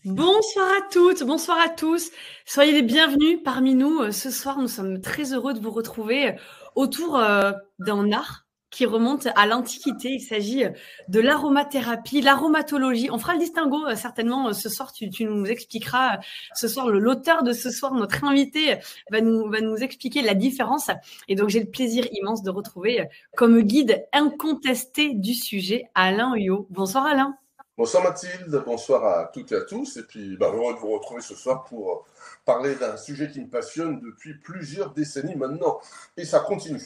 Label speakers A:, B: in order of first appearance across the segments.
A: Bonsoir à toutes, bonsoir à tous. Soyez les bienvenus parmi nous. Ce soir, nous sommes très heureux de vous retrouver autour d'un art qui remonte à l'Antiquité. Il s'agit de l'aromathérapie, l'aromatologie. On fera le distinguo certainement ce soir. Tu nous expliqueras ce soir, l'auteur de ce soir, notre invité, va nous expliquer la différence. Et donc, j'ai le plaisir immense de retrouver comme guide incontesté du sujet Alain Huyot. Bonsoir Alain.
B: Bonsoir Mathilde, bonsoir à toutes et à tous, et puis heureux de vous retrouver ce soir pour parler d'un sujet qui me passionne depuis plusieurs décennies maintenant, et ça continue.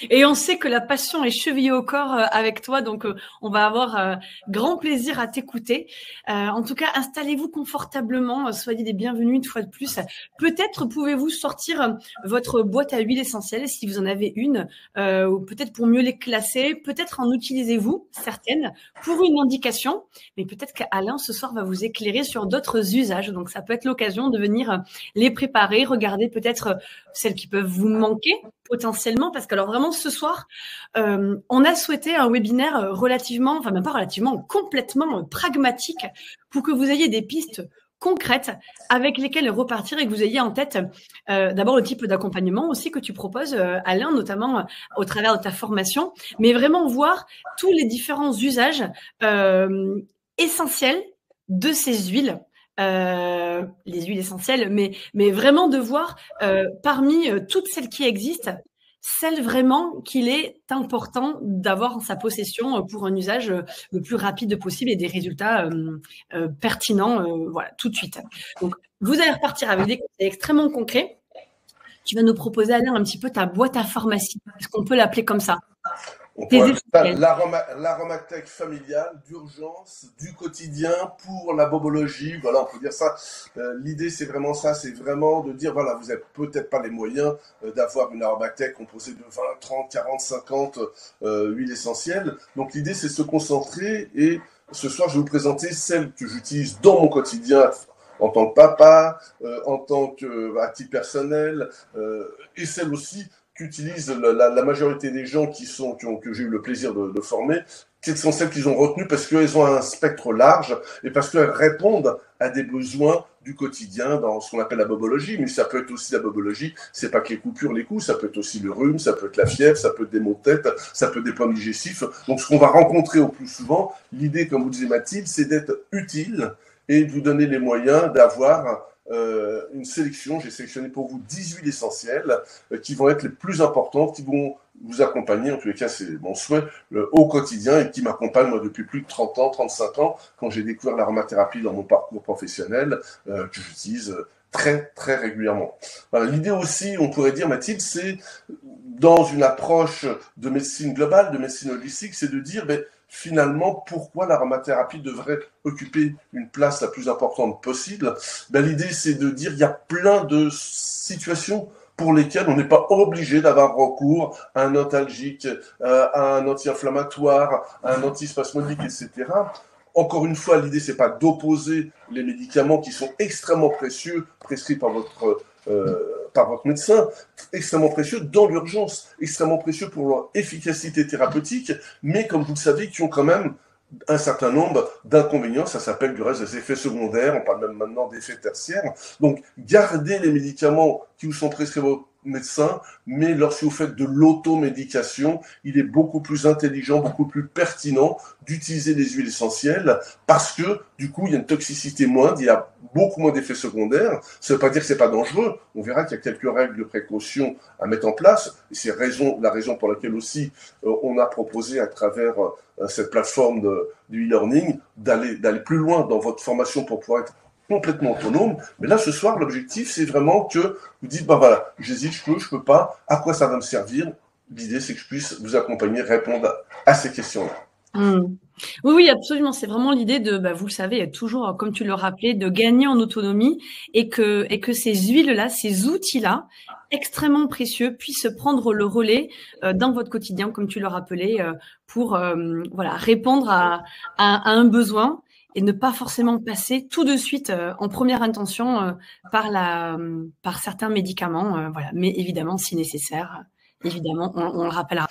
A: Et on sait que la passion est chevillée au corps avec toi, donc on va avoir grand plaisir à t'écouter. En tout cas, installez-vous confortablement, soyez les bienvenus une fois de plus. Peut-être pouvez-vous sortir votre boîte à huile essentielle si vous en avez une, ou peut-être pour mieux les classer, peut-être en utilisez-vous certaines pour une indication, mais peut-être qu'Alain ce soir va vous éclairer sur d'autres usages. Donc ça peut être l'occasion de venir les préparer, regarder peut-être celles qui peuvent vous manquer potentiellement, parce que alors vraiment ce soir, on a souhaité un webinaire relativement, enfin même pas relativement, complètement pragmatique pour que vous ayez des pistes concrètes avec lesquelles repartir et que vous ayez en tête d'abord le type d'accompagnement aussi que tu proposes, Alain, notamment au travers de ta formation, mais vraiment voir tous les différents usages essentiels de ces huiles. Les huiles essentielles, mais vraiment de voir parmi toutes celles qui existent, celle vraiment qu'il est important d'avoir en sa possession pour un usage le plus rapide possible et des résultats pertinents, voilà, tout de suite. Donc, vous allez repartir avec des conseils extrêmement concrets. Tu vas nous proposer, Alain, un petit peu ta boîte à pharmacie. Est-ce qu'on peut l'appeler comme ça?
B: On pourrait appeler ça l'aromathèque familiale d'urgence du quotidien pour la bobologie. Voilà, on peut dire ça. L'idée, c'est vraiment ça, c'est vraiment de dire, voilà, vous n'avez peut-être pas les moyens d'avoir une aromathèque composée de 20, 30, 40, 50 huiles essentielles. Donc l'idée, c'est de se concentrer et ce soir, je vais vous présenter celles que j'utilise dans mon quotidien en tant que papa, en tant que à titre personnel, et celles aussi qu'utilisent la majorité des gens que j'ai eu le plaisir de former, quelles sont celles qu'ils ont retenues parce qu'elles ont un spectre large et parce qu'elles répondent à des besoins du quotidien dans ce qu'on appelle la bobologie, mais ça peut être aussi la bobologie, c'est pas que les coupures, les coups, ça peut être aussi le rhume, ça peut être la fièvre, ça peut être des maux de tête, ça peut être des problèmes digestifs. Donc ce qu'on va rencontrer au plus souvent, l'idée, comme vous disait Mathilde, c'est d'être utile et de vous donner les moyens d'avoir une sélection. J'ai sélectionné pour vous 10 huiles essentielles qui vont être les plus importantes, qui vont vous accompagner, en tous les cas c'est mon souhait, au quotidien et qui m'accompagne moi depuis plus de 30 ans, 35 ans, quand j'ai découvert l'aromathérapie dans mon parcours professionnel, que j'utilise très très régulièrement. Voilà, l'idée aussi, on pourrait dire Mathilde, c'est dans une approche de médecine globale, de médecine holistique, c'est de dire finalement, pourquoi l'aromathérapie devrait occuper une place la plus importante possible? L'idée, c'est de dire qu'il y a plein de situations pour lesquelles on n'est pas obligé d'avoir recours à un antalgique, à un anti-inflammatoire, à un antispasmodique, etc. Encore une fois, l'idée, c'est pas d'opposer les médicaments qui sont extrêmement précieux, prescrits par votre médecin, extrêmement précieux dans l'urgence, extrêmement précieux pour leur efficacité thérapeutique, mais comme vous le savez, qui ont quand même un certain nombre d'inconvénients, ça s'appelle du reste des effets secondaires, on parle même maintenant d'effets tertiaires. Donc, gardez les médicaments qui vous sont prescrits par votre médecin, mais lorsque vous faites de l'automédication, il est beaucoup plus intelligent, beaucoup plus pertinent d'utiliser des huiles essentielles parce que, du coup, il y a une toxicité moindre, il y a beaucoup moins d'effets secondaires. Ça ne veut pas dire que c'est pas dangereux. On verra qu'il y a quelques règles de précaution à mettre en place. Et c'est la raison pour laquelle aussi on a proposé à travers cette plateforme du e-learning d'aller plus loin dans votre formation pour pouvoir être complètement autonome. Mais là, ce soir, l'objectif, c'est vraiment que vous dites, voilà, j'hésite, je peux pas, à quoi ça va me servir? L'idée, c'est que je puisse vous accompagner, répondre à ces questions-là.
A: Oui, absolument. C'est vraiment l'idée de, vous le savez, toujours, comme tu le rappelais, de gagner en autonomie et que ces huiles-là, ces outils-là, extrêmement précieux, puissent prendre le relais dans votre quotidien, comme tu le rappelais, pour répondre à un besoin et ne pas forcément passer tout de suite en première intention par certains médicaments, mais évidemment, si nécessaire, évidemment, on le rappellera.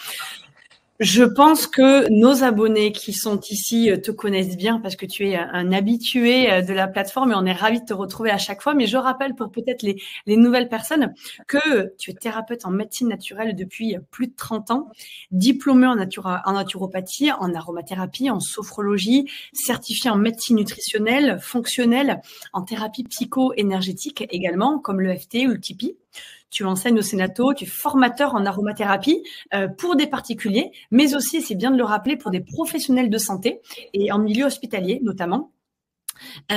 A: Je pense que nos abonnés qui sont ici te connaissent bien parce que tu es un habitué de la plateforme et on est ravis de te retrouver à chaque fois. Mais je rappelle pour peut-être les nouvelles personnes que tu es thérapeute en médecine naturelle depuis plus de 30 ans, diplômé en naturopathie, en aromathérapie, en sophrologie, certifié en médecine nutritionnelle, fonctionnelle, en thérapie psycho-énergétique également, comme l'EFT ou le Tipeee. Tu enseignes au Sénato, tu es formateur en aromathérapie pour des particuliers, mais aussi, c'est bien de le rappeler, pour des professionnels de santé et en milieu hospitalier notamment. Tu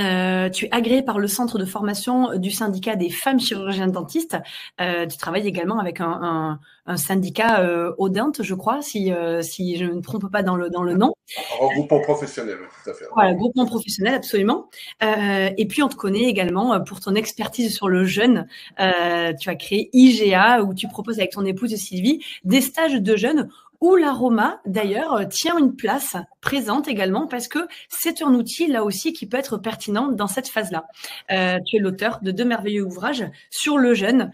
A: es agréé par le centre de formation du syndicat des femmes chirurgiennes dentistes. Tu travailles également avec un syndicat Audinte, je crois, si je ne me trompe pas dans le nom.
B: Regroupement professionnel, oui, tout à fait.
A: Voilà, groupement professionnel, absolument. Et puis, on te connaît également pour ton expertise sur le jeûne. Tu as créé IGA, où tu proposes avec ton épouse Sylvie des stages de jeûne où l'aroma, d'ailleurs, tient une place présente également parce que c'est un outil, là aussi, qui peut être pertinent dans cette phase-là. Tu es l'auteur de 2 merveilleux ouvrages sur le jeûne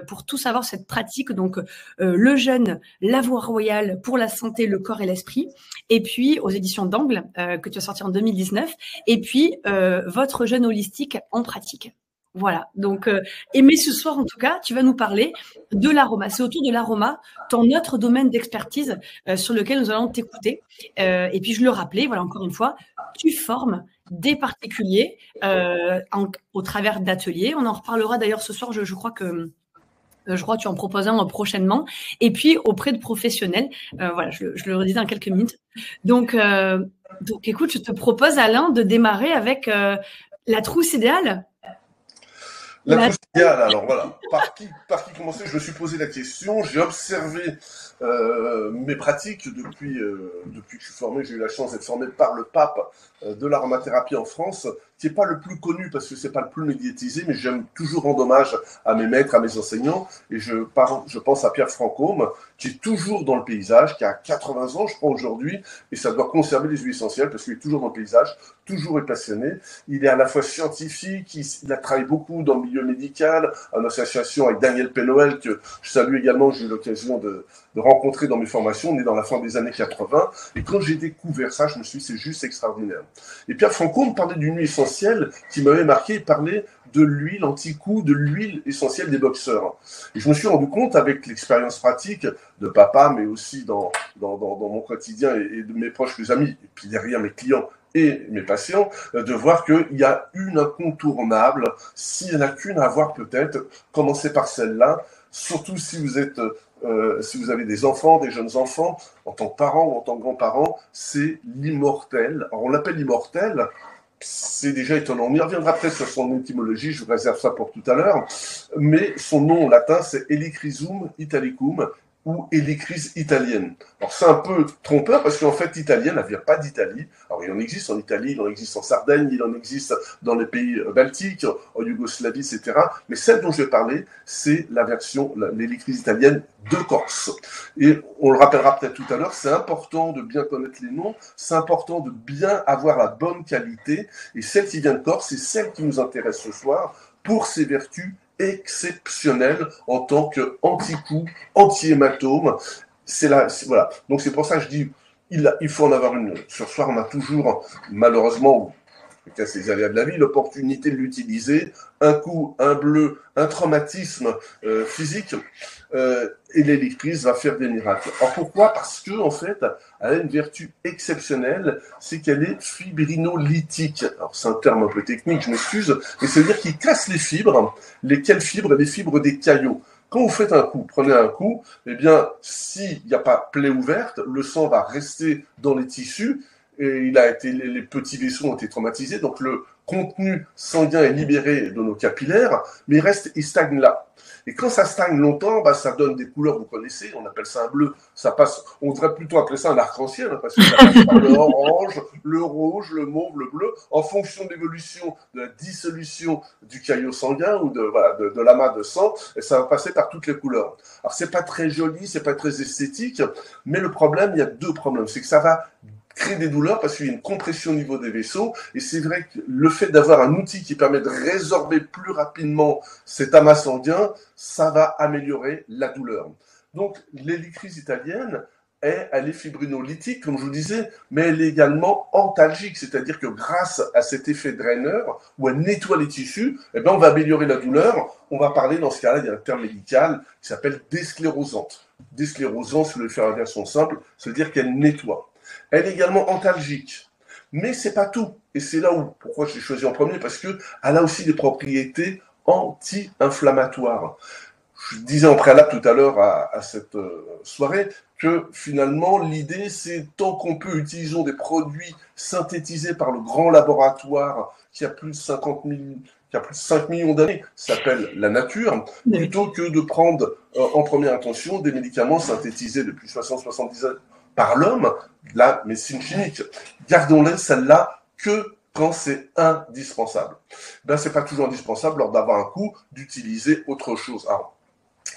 A: pour tout savoir cette pratique. Donc, le jeûne, la voie royale pour la santé, le corps et l'esprit. Et puis, aux éditions d'Angle, que tu as sorti en 2019. Et puis, votre jeûne holistique en pratique. Voilà, donc mais ce soir en tout cas, tu vas nous parler de l'aroma. C'est autour de l'aroma, ton autre domaine d'expertise sur lequel nous allons t'écouter. Et puis je le rappelais, voilà encore une fois, tu formes des particuliers au travers d'ateliers. On en reparlera d'ailleurs ce soir, je crois que tu en proposes un prochainement. Et puis auprès de professionnels, voilà, je le redis dans quelques minutes. Donc écoute, je te propose Alain de démarrer avec la trousse idéale.
B: La trousse idéale, alors voilà, par qui commencer? Je me suis posé la question, j'ai observé mes pratiques depuis que je suis formé. J'ai eu la chance d'être formé par le pape de l'aromathérapie en France, qui n'est pas le plus connu parce que c'est pas le plus médiatisé, mais j'aime toujours rendre hommage à mes maîtres, à mes enseignants, et je pense à Pierre Francôme, qui est toujours dans le paysage, qui a 80 ans, je crois, aujourd'hui, et ça doit conserver les huiles essentielles parce qu'il est toujours dans le paysage, toujours est passionné. Il est à la fois scientifique, il a travaillé beaucoup dans le milieu médical, en association avec Daniel Pénoël, que je salue également, j'ai eu l'occasion de rencontrer dans mes formations. On est dans la fin des années 80, et quand j'ai découvert ça, je me suis dit, c'est juste extraordinaire. Et Pierre Francôme parlait d'une huile essentielle qui m'avait marqué, il parlait de l'huile anti-coup, de l'huile essentielle des boxeurs. Et je me suis rendu compte, avec l'expérience pratique de papa, mais aussi dans mon quotidien et de mes proches, mes amis, et puis derrière mes clients et mes patients, de voir qu'il y a une incontournable, s'il n'y en a qu'une à voir peut-être, commencez par celle-là, surtout si vous êtes... si vous avez des enfants, des jeunes enfants, en tant que parents ou en tant que grands-parents, c'est l'immortel. Alors on l'appelle l'immortel, c'est déjà étonnant. On y reviendra peut-être sur son étymologie, je vous réserve ça pour tout à l'heure, mais son nom en latin c'est Helichrysum italicum, ou Helichrys italienne. Alors c'est un peu trompeur parce qu'en fait italienne, elle vient pas d'Italie. Alors il en existe en Italie, il en existe en Sardaigne, il en existe dans les pays baltiques, en Yougoslavie, etc. Mais celle dont je vais parler, c'est la version, l'Helichrys italienne de Corse. Et on le rappellera peut-être tout à l'heure, c'est important de bien connaître les noms, c'est important de bien avoir la bonne qualité. Et celle qui vient de Corse, c'est celle qui nous intéresse ce soir pour ses vertus exceptionnel en tant qu'anti-coup, anti-hématome. Voilà. Donc c'est pour ça que je dis, il faut en avoir une. Ce soir, on a toujours, malheureusement, c'est les aléas de la vie, l'opportunité de l'utiliser. Un coup, un bleu, un traumatisme physique, et l'électrice va faire des miracles. Alors pourquoi? Parce que en fait, elle a une vertu exceptionnelle, c'est qu'elle est fibrinolytique. Alors c'est un terme un peu technique, je m'excuse, mais ça veut dire qu'il casse les fibres. Lesquelles fibres? Les fibres des caillots. Quand vous faites un coup, prenez un coup, eh bien, s'il n'y a pas plaie ouverte, le sang va rester dans les tissus, et les petits vaisseaux ont été traumatisés, donc le contenu sanguin est libéré de nos capillaires, mais il stagne là. Et quand ça stagne longtemps, ça donne des couleurs, vous connaissez, on appelle ça un bleu, ça passe, on devrait plutôt appeler ça un arc-en-ciel, parce que ça passe par le orange, le rouge, le mauve, le bleu, en fonction de l'évolution de la dissolution du caillot sanguin ou de l'amas de sang, et ça va passer par toutes les couleurs. Alors c'est pas très joli, c'est pas très esthétique, mais le problème, il y a 2 problèmes, c'est que ça va créer des douleurs parce qu'il y a une compression au niveau des vaisseaux, et c'est vrai que le fait d'avoir un outil qui permet de résorber plus rapidement cet amas sanguin, ça va améliorer la douleur. Donc l'Helichrys italienne, elle est fibrinolytique, comme je vous disais, mais elle est également antalgique, c'est-à-dire que grâce à cet effet draineur, où elle nettoie les tissus, eh ben, on va améliorer la douleur. On va parler, dans ce cas-là, il y a un terme médical qui s'appelle désclérosante. Désclérosante, si vous voulez faire la version simple, ça veut dire qu'elle nettoie. Elle est également antalgique. Mais c'est pas tout. Et c'est là où, pourquoi je l'ai choisi en premier, parce qu'elle a aussi des propriétés anti-inflammatoires. Je disais en préalable tout à l'heure à cette soirée que finalement l'idée c'est tant qu'on peut utilisons des produits synthétisés par le grand laboratoire qui a plus de 50 000, qui a plus de 5 millions d'années, s'appelle la nature, plutôt que de prendre en première intention des médicaments synthétisés depuis 60-70 ans par l'homme, la médecine chimique. Gardons-les celle-là que quand c'est indispensable. Ben, c'est pas toujours indispensable lors d'avoir un coup d'utiliser autre chose. Alors,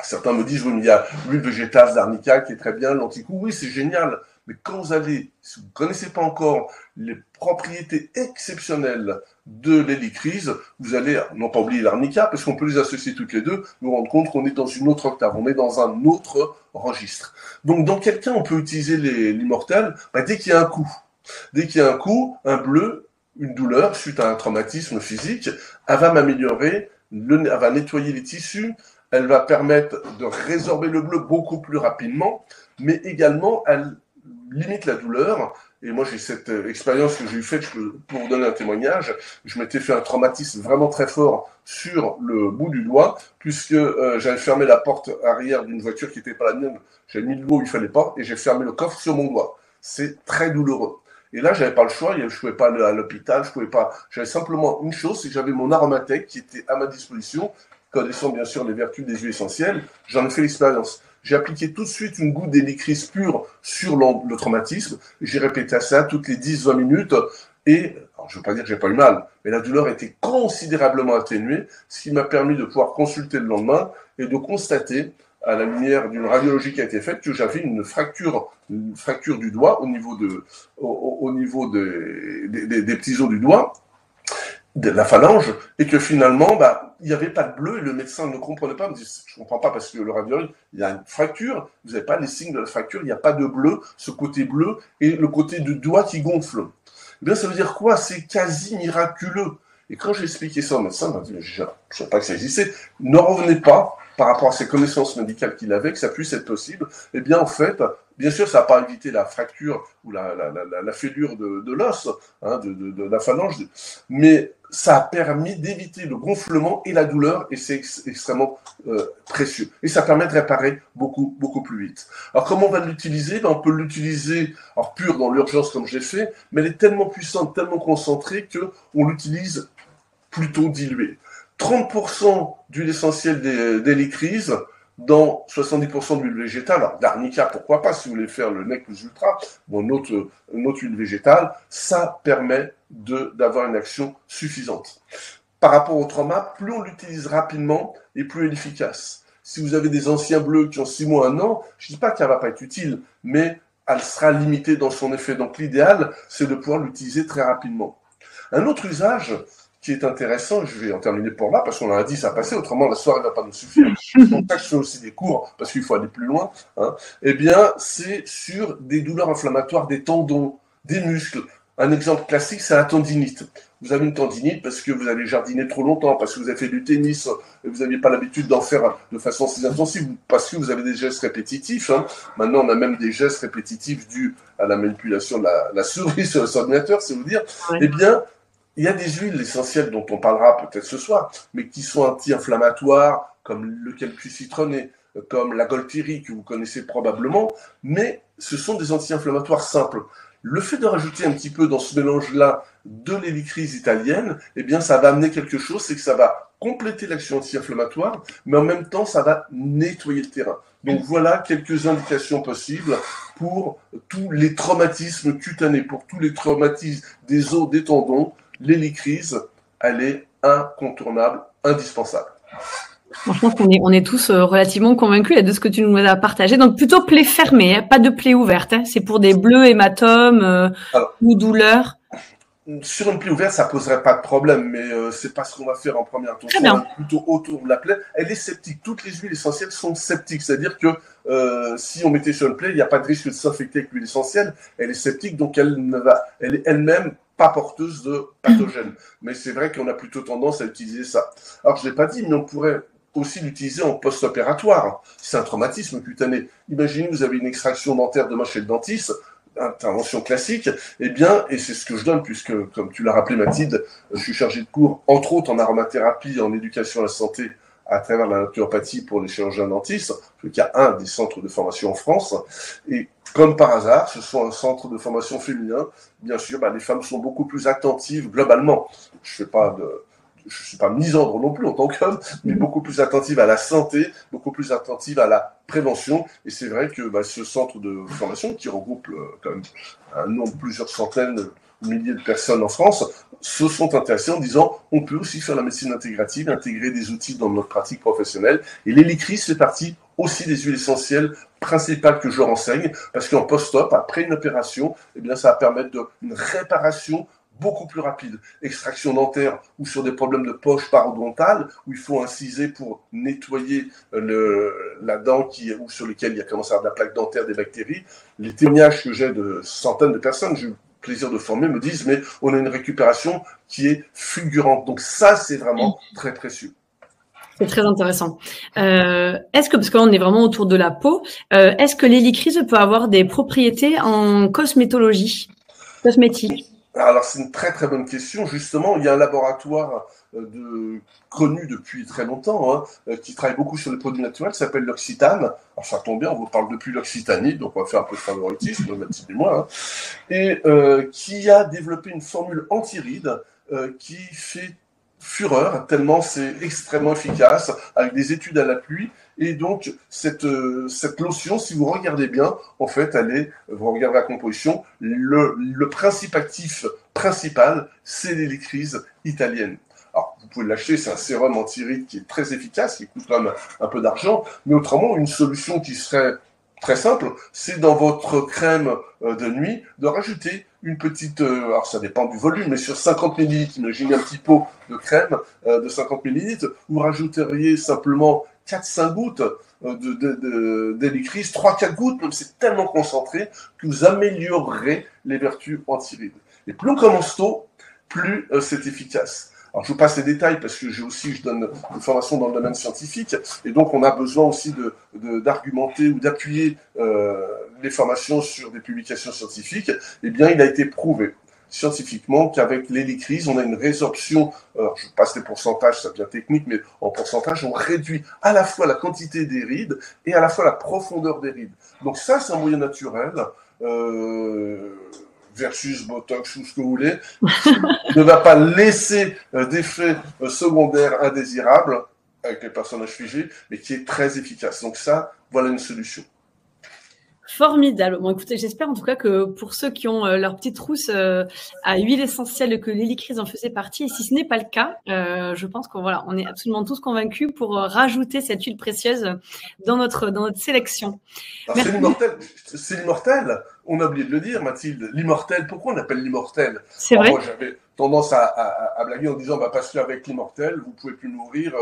B: certains me disent, oui, mais il y a l'huile végétale d'arnica qui est très bien, l'anticou, oui, c'est génial. Mais quand vous allez, si vous ne connaissez pas encore les propriétés exceptionnelles de l'hélicryse, vous allez, non pas oublier l'arnica, parce qu'on peut les associer toutes les deux, nous rendre compte qu'on est dans une autre octave, on est dans un autre registre. Donc, dans quel cas on peut utiliser l'immortel? Dès qu'il y a un coup. Dès qu'il y a un coup, un bleu, une douleur suite à un traumatisme physique, elle va m'améliorer, elle va nettoyer les tissus, elle va permettre de résorber le bleu beaucoup plus rapidement, mais également elle limite la douleur. Et moi, j'ai cette expérience que j'ai faite, pour vous donner un témoignage, je m'étais fait un traumatisme vraiment très fort sur le bout du doigt, puisque j'avais fermé la porte arrière d'une voiture qui n'était pas la mienne, j'avais mis le doigt où il fallait pas, et j'ai fermé le coffre sur mon doigt. C'est très douloureux. Et là, j'avais pas le choix, je pouvais pas aller à l'hôpital, je pouvais pas. J'avais simplement une chose, c'est que j'avais mon aromathèque qui était à ma disposition, connaissant bien sûr les vertus des huiles essentielles. J'en ai fait l'expérience. J'ai appliqué tout de suite une goutte d'hélicryse pure sur le traumatisme. J'ai répété ça toutes les 10-20 minutes. Et, alors je ne veux pas dire que j'ai pas eu mal, mais la douleur était considérablement atténuée, ce qui m'a permis de pouvoir consulter le lendemain et de constater, à la lumière d'une radiologie qui a été faite, que j'avais une fracture du doigt au niveau des petits os du doigt, de la phalange, et que finalement, il n'y avait pas de bleu, et le médecin ne comprenait pas, il me dit, je ne comprends pas, parce que le radiologue, il y a une fracture, vous n'avez pas les signes de la fracture, il n'y a pas de bleu, ce côté bleu, et le côté du doigt qui gonfle. Eh bien, ça veut dire quoi? C'est quasi miraculeux. Et quand j'ai expliqué ça au médecin, il m'a dit, je ne savais pas que ça existait, ne revenez pas, par rapport à ses connaissances médicales qu'il avait, que ça puisse être possible. Eh bien, en fait, bien sûr, ça n'a pas évité la fracture ou la fêlure de l'os, de la phalange, mais ça a permis d'éviter le gonflement et la douleur, et c'est extrêmement précieux. Et ça permet de réparer beaucoup, beaucoup plus vite. Alors, comment on va l'utiliser? On peut l'utiliser, alors pur dans l'urgence comme j'ai fait, mais elle est tellement puissante, tellement concentrée qu'on l'utilise plutôt diluée. 30% d'huile essentielle d'hélicryse dans 70% d'huile végétale. Alors, d'arnica, pourquoi pas, si vous voulez faire le nec plus ultra, ou une autre huile végétale, ça permet d'avoir une action suffisante. Par rapport au trauma, plus on l'utilise rapidement et plus elle est efficace. Si vous avez des anciens bleus qui ont 6 mois, 1 an, je ne dis pas qu'elle ne va pas être utile, mais elle sera limitée dans son effet. Donc, l'idéal, c'est de pouvoir l'utiliser très rapidement. Un autre usage qui est intéressant, je vais en terminer pour là, parce qu'on a dit ça passer, autrement la soirée ne va pas nous suffire. C'est pour ça que je fais aussi des cours, parce qu'il faut aller plus loin. Eh bien, c'est sur des douleurs inflammatoires des tendons, des muscles. Un exemple classique, c'est la tendinite. Vous avez une tendinite parce que vous avez jardiné trop longtemps, parce que vous avez fait du tennis, et vous n'aviez pas l'habitude d'en faire de façon si intensive, parce que vous avez des gestes répétitifs. Maintenant, on a même des gestes répétitifs dus à la manipulation de la souris sur l'ordinateur, c'est vous dire. Oui. Eh bien, il y a des huiles essentielles dont on parlera peut-être ce soir, mais qui sont anti-inflammatoires, comme le caucus citronné, comme la goltyrie que vous connaissez probablement, mais ce sont des anti-inflammatoires simples. Le fait de rajouter un petit peu dans ce mélange-là de l'hélicryse italienne, eh bien, ça va amener quelque chose, c'est que ça va compléter l'action anti-inflammatoire, mais en même temps, ça va nettoyer le terrain. Donc voilà quelques indications possibles pour tous les traumatismes cutanés, pour tous les traumatismes des os, des tendons. L'hélicryse, elle est incontournable, indispensable.
A: Franchement, on est tous relativement convaincus là, de ce que tu nous as partagé. Donc plutôt plaie fermée, pas de plaie ouverte. C'est pour des bleus, hématomes ou douleurs.
B: Sur une plaie ouverte, ça poserait pas de problème, mais c'est pas ce qu'on va faire en première
A: Très
B: intention,
A: bien.
B: plutôt autour de la plaie. Elle est septique. Toutes les huiles essentielles sont septiques, c'est-à-dire que si on mettait sur une plaie, il n'y a pas de risque de s'infecter avec l'huile essentielle. Elle est septique, donc elle est elle-même pas porteuse de pathogènes. Mais c'est vrai qu'on a plutôt tendance à utiliser ça. Alors je l'ai pas dit, mais on pourrait aussi l'utiliser en post-opératoire. C'est un traumatisme cutané. Imaginez, vous avez une extraction dentaire demain chez le dentiste, intervention classique, eh bien, et c'est ce que je donne, puisque, comme tu l'as rappelé, Mathilde, je suis chargé de cours, entre autres en aromathérapie, en éducation à la santé, à travers la naturopathie pour les chirurgiens dentistes, il y a un des centres de formation en France, et comme par hasard, ce sont un centre de formation féminin, bien sûr, les femmes sont beaucoup plus attentives globalement. Je ne suis pas misandre non plus en tant qu'homme, mais beaucoup plus attentive à la santé, beaucoup plus attentive à la prévention. Et c'est vrai que ce centre de formation, qui regroupe quand même un nombre, plusieurs centaines, milliers de personnes en France, se sont intéressés en disant on peut aussi faire la médecine intégrative, intégrer des outils dans notre pratique professionnelle. Et l'hélicryse fait partie aussi des huiles essentielles principales que je renseigne, parce qu'en post-op, après une opération, eh bien, ça va permettre une réparation beaucoup plus rapide. Extraction dentaire ou sur des problèmes de poche parodontale, où il faut inciser pour nettoyer la dent ou sur lequel il y a commencé à avoir de la plaque dentaire, des bactéries. Les témoignages que j'ai de centaines de personnes, j'ai eu le plaisir de former, me disent mais on a une récupération qui est fulgurante. Donc ça, c'est vraiment très précieux.
A: C'est très intéressant. Est-ce que, parce qu'on est vraiment autour de la peau, est-ce que l'hélicryse peut avoir des propriétés en cosmétologie, cosmétique?
B: Alors, c'est une très très bonne question. Justement, il y a un laboratoire connu depuis très longtemps, qui travaille beaucoup sur les produits naturels, qui s'appelle l'Occitane. Alors, ça tombe bien, on vous parle depuis l'Occitanie, donc on va faire un peu de favoritisme, Mathilde et moi, et qui a développé une formule anti-rides qui fait fureur, tellement c'est extrêmement efficace, avec des études à l'appui. Et donc, cette lotion, si vous regardez bien, en fait, vous regardez la composition, le principe actif principal, c'est l'hélicryse italienne. Alors, vous pouvez l'acheter, c'est un sérum anti-rides qui est très efficace, qui coûte quand même un peu d'argent, mais autrement, une solution qui serait très simple, c'est dans votre crème de nuit de rajouter une petite, alors ça dépend du volume, mais sur 50 ml, imaginez un petit pot de crème de 50 ml, vous rajouteriez simplement 4-5 gouttes d'hélicryse, 3-4 gouttes, même c'est tellement concentré que vous améliorerez les vertus anti-rides. Et plus on commence tôt, plus c'est efficace. Alors, je vous passe les détails parce que je donne une formation dans le domaine scientifique et donc on a besoin aussi d'argumenter ou d'appuyer les formations sur des publications scientifiques. Eh bien, il a été prouvé scientifiquement qu'avec l'hélicryse, on a une résorption, alors je passe les pourcentages, ça devient technique, mais en pourcentage, on réduit à la fois la quantité des rides et à la fois la profondeur des rides. Donc ça, c'est un moyen naturel. Versus Botox ou ce que vous voulez, qui ne va pas laisser d'effets secondaires indésirables avec les personnages figés, mais qui est très efficace. Donc ça, voilà une solution.
A: Formidable. Bon, écoutez, j'espère en tout cas que pour ceux qui ont leur petite trousse à huile essentielle, que l'hélicryse en faisait partie. Et si ce n'est pas le cas, je pense qu'on est absolument tous convaincus pour rajouter cette huile précieuse dans notre sélection.
B: C'est l'immortel. C'est l'immortel. On a oublié de le dire, Mathilde. L'immortel. Pourquoi on l'appelle l'immortel?
A: C'est vrai.
B: Moi, j'avais tendance à blaguer en disant parce qu'avec l'immortel, vous pouvez plus nourrir,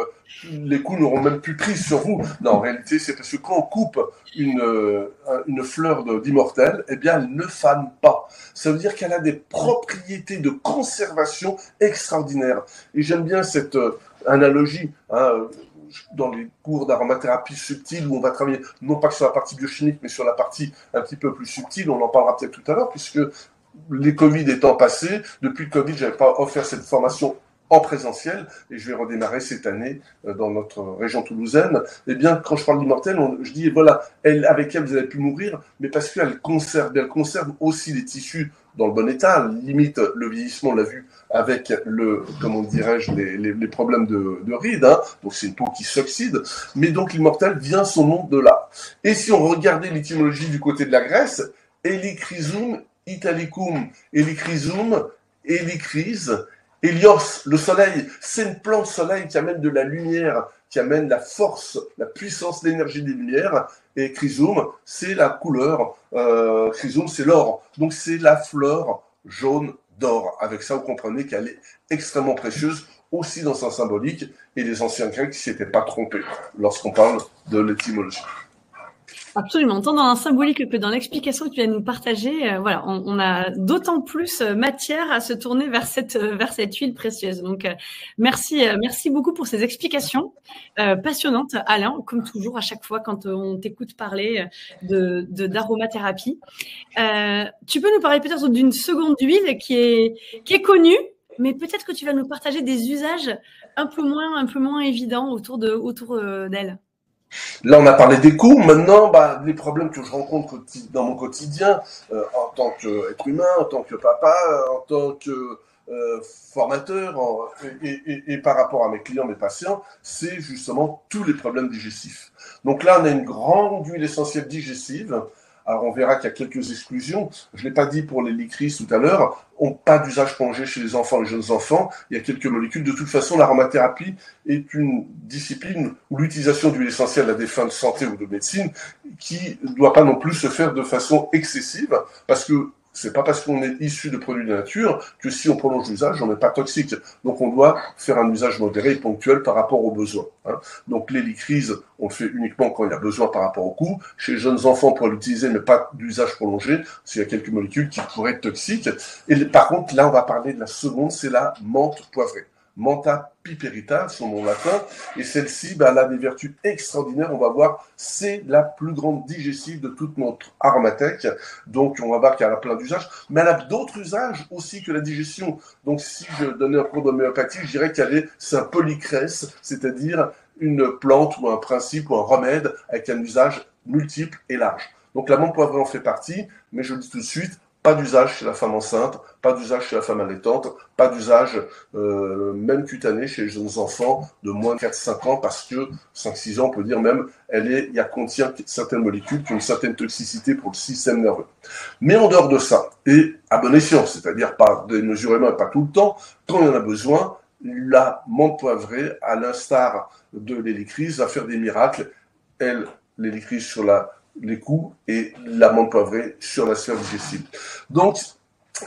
B: les coups n'auront même plus prise sur vous. Non, en réalité, c'est parce que quand on coupe une fleur d'immortel, eh bien, elle ne fane pas. Ça veut dire qu'elle a des propriétés de conservation extraordinaires. Et j'aime bien cette analogie, dans les cours d'aromathérapie subtile où on va travailler non pas que sur la partie biochimique mais sur la partie un petit peu plus subtile, on en parlera peut-être tout à l'heure puisque les Covid étant passés, depuis le Covid, je n'avais pas offert cette formation en présentiel et je vais redémarrer cette année dans notre région toulousaine. Eh bien, quand je parle d'immortel, je dis voilà, avec elle vous avez pu mourir, mais parce qu'elle conserve aussi les tissus dans le bon état, limite le vieillissement, on l'a vu avec les problèmes de rides, donc c'est une peau qui s'oxyde, mais donc l'immortel vient son nom de là. Et si on regardait l'étymologie du côté de la Grèce, Helichrysum italicum, Helichrysum, hélicryse, Hélios, le soleil, c'est une plante soleil qui amène de la lumière, qui amène la force, la puissance, l'énergie des lumières. Et chrysum, c'est la couleur. Chrysum, c'est l'or. Donc, c'est la fleur jaune d'or. Avec ça, vous comprenez qu'elle est extrêmement précieuse, aussi dans sa symbolique, et les anciens Grecs ne s'étaient pas trompés lorsqu'on parle de l'étymologie.
A: Absolument, tant dans la symbolique que dans l'explication que tu viens de nous partager, voilà, on a d'autant plus matière à se tourner vers cette huile précieuse. Donc, merci beaucoup pour ces explications passionnantes, Alain, comme toujours à chaque fois quand on t'écoute parler d'aromathérapie. Tu peux nous parler peut-être d'une seconde huile qui est connue, mais peut-être que tu vas nous partager des usages un peu moins évidents autour d'elle.
B: Là, on a parlé des coûts. Maintenant, les problèmes que je rencontre dans mon quotidien, en tant qu'être humain, en tant que papa, en tant que formateur, et par rapport à mes clients, mes patients, c'est justement tous les problèmes digestifs. Donc là, on a une grande huile essentielle digestive. Alors, on verra qu'il y a quelques exclusions. Je ne l'ai pas dit pour les licris tout à l'heure, ont pas d'usage prolongé chez les enfants et les jeunes enfants. Il y a quelques molécules. De toute façon, l'aromathérapie est une discipline où l'utilisation d'huile essentielle à des fins de santé ou de médecine qui ne doit pas non plus se faire de façon excessive, parce que c'est pas parce qu'on est issu de produits de la nature que si on prolonge l'usage, on n'est pas toxique. Donc on doit faire un usage modéré et ponctuel par rapport aux besoins. Donc l'hélicryse, on le fait uniquement quand il y a besoin par rapport au coût. Chez les jeunes enfants, on pourrait l'utiliser, mais pas d'usage prolongé, s'il y a quelques molécules qui pourraient être toxiques. Et par contre, là, on va parler de la seconde, c'est la menthe poivrée. Mentha piperita, son nom latin, et celle-ci, elle a des vertus extraordinaires. On va voir, c'est la plus grande digestive de toute notre aromathèque. Donc, on va voir qu'elle a plein d'usages, mais elle a d'autres usages aussi que la digestion. Donc, si je donnais un cours d'homéopathie, je dirais c'est un polycrès, c'est-à-dire une plante ou un principe ou un remède avec un usage multiple et large. Donc, la menthe poivrée en fait partie, mais je le dis tout de suite, pas d'usage chez la femme enceinte, pas d'usage chez la femme allaitante, pas d'usage même cutané chez les jeunes enfants de moins de 4-5 ans, parce que 5-6 ans, on peut dire même, contient certaines molécules qui ont une certaine toxicité pour le système nerveux. Mais en dehors de ça, et à bon escient, c'est-à-dire pas démesurément et pas tout le temps, quand il y en a besoin, la menthe poivrée, à l'instar de l'hélicryse, va faire des miracles. L'hélicryse sur les coups et la menthe poivrée sur la sphère digestive. Donc,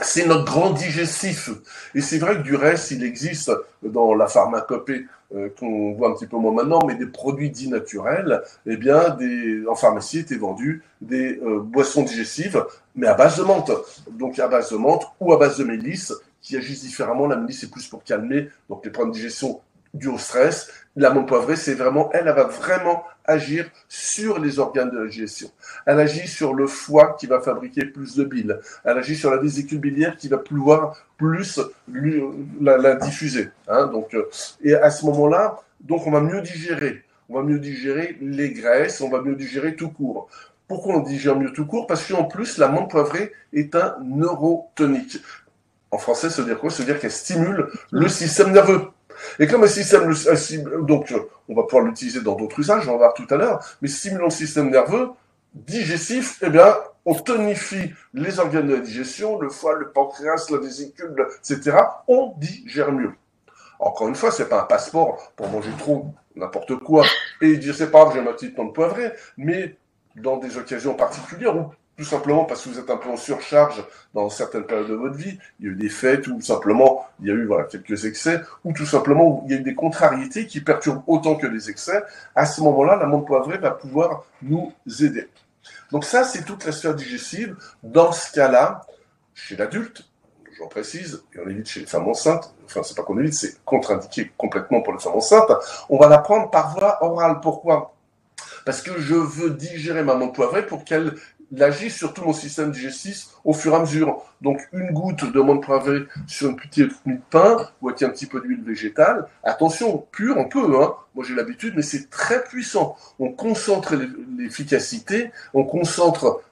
B: c'est notre grand digestif. Et c'est vrai que du reste, il existe dans la pharmacopée qu'on voit un petit peu moins maintenant, mais des produits dits naturels, en pharmacie étaient vendus des boissons digestives, mais à base de menthe. Donc à base de menthe ou à base de mélisse, qui agissent différemment. La mélisse, c'est plus pour calmer donc les problèmes de digestion dus au stress. La menthe poivrée, elle va vraiment agir sur les organes de la digestion. Elle agit sur le foie qui va fabriquer plus de bile. Elle agit sur la vésicule biliaire qui va pouvoir plus la diffuser. Et à ce moment-là, donc on va mieux digérer. On va mieux digérer les graisses, on va mieux digérer tout court. Pourquoi on digère mieux tout court? Parce qu'en plus, la menthe poivrée est un neurotonique. En français, ça veut dire quoi? Ça veut dire qu'elle stimule le système nerveux. Et comme un système, donc on va pouvoir l'utiliser dans d'autres usages, on va voir tout à l'heure, mais stimulant le système nerveux digestif, on tonifie les organes de la digestion, le foie, le pancréas, la vésicule, etc. On digère mieux. Encore une fois, c'est pas un passeport pour manger trop n'importe quoi et dire c'est pas grave, j'ai ma petite menthe poivrée, mais dans des occasions particulières où tout simplement parce que vous êtes un peu en surcharge dans certaines périodes de votre vie, il y a eu des fêtes, ou simplement il y a eu quelques excès, ou tout simplement il y a eu des contrariétés qui perturbent autant que les excès. À ce moment-là, la menthe poivrée va pouvoir nous aider. Donc ça, c'est toute la sphère digestive. Dans ce cas-là, chez l'adulte, j'en précise, et on évite chez les femmes enceintes, enfin c'est pas qu'on évite, c'est contre-indiqué complètement pour les femmes enceintes, on va la prendre par voie orale. Pourquoi? Parce que je veux digérer ma menthe poivrée pour qu'elle agit sur tout mon système digestif au fur et à mesure. Donc, une goutte de menthe poivrée sur une petite mie de pain ou avec un petit peu d'huile végétale. Attention, pure, on peut, Moi, j'ai l'habitude, mais c'est très puissant. On concentre l'efficacité, on concentre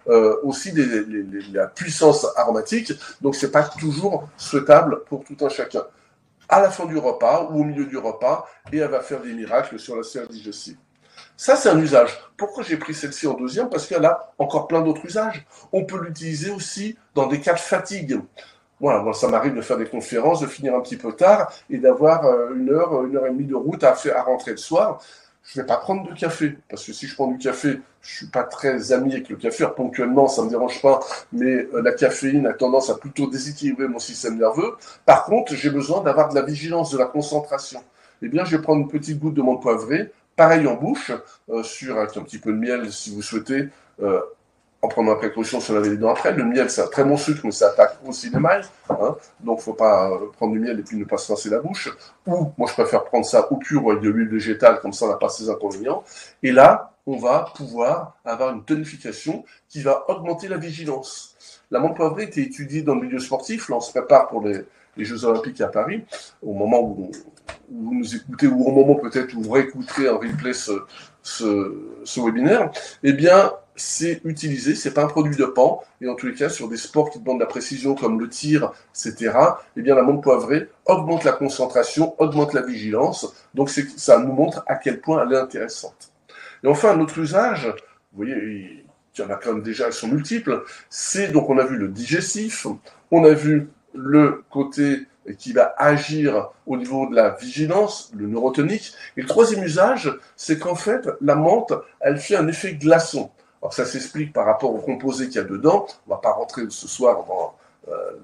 B: aussi la puissance aromatique. Donc, c'est pas toujours souhaitable pour tout un chacun. À la fin du repas ou au milieu du repas, et elle va faire des miracles sur la sphère digestive. Ça, c'est un usage. Pourquoi j'ai pris celle-ci en deuxième? Parce qu'elle a encore plein d'autres usages. On peut l'utiliser aussi dans des cas de fatigue. Voilà, moi, ça m'arrive de faire des conférences, de finir un petit peu tard et d'avoir 1 heure et demie de route à rentrer le soir. je vais pas prendre de café, parce que si je prends du café, je suis pas très ami avec le café. Alors, ponctuellement, ça me dérange pas, mais la caféine a tendance à plutôt déséquilibrer mon système nerveux. Par contre, j'ai besoin d'avoir de la vigilance, de la concentration. Eh bien, je vais prendre une petite goutte de menthe poivrée, pareil en bouche, avec un petit peu de miel si vous souhaitez, en prenant la précaution de se laver les dents après. Le miel, c'est un très bon sucre, mais ça attaque aussi l'émail. Hein. Donc, faut pas prendre du miel et puis ne pas se rincer la bouche. Ou, moi, je préfère prendre ça au pur ou avec de l'huile végétale, comme ça, on n'a pas ces inconvénients. Et là, on va pouvoir avoir une tonification qui va augmenter la vigilance. La menthe poivrée était étudiée dans le milieu sportif. Là, on se prépare pour les Jeux Olympiques à Paris, au moment où vous nous écoutez, ou au moment peut-être où vous réécouterez en replay ce webinaire, eh bien, c'est utilisé, c'est pas un produit de pan, et en tous les cas, sur des sports qui demandent de la précision, comme le tir, etc., eh bien, la menthe poivrée augmente la concentration, augmente la vigilance, donc ça nous montre à quel point elle est intéressante. Et enfin, un autre usage, vous voyez, il y en a quand même déjà, elles sont multiples, c'est, donc on a vu le digestif, on a vu le côté qui va agir au niveau de la vigilance, le neurotonique. Et le troisième usage, c'est qu'en fait, la menthe, elle fait un effet glaçon. Alors ça s'explique par rapport au composé qu'il y a dedans. On ne va pas rentrer ce soir dans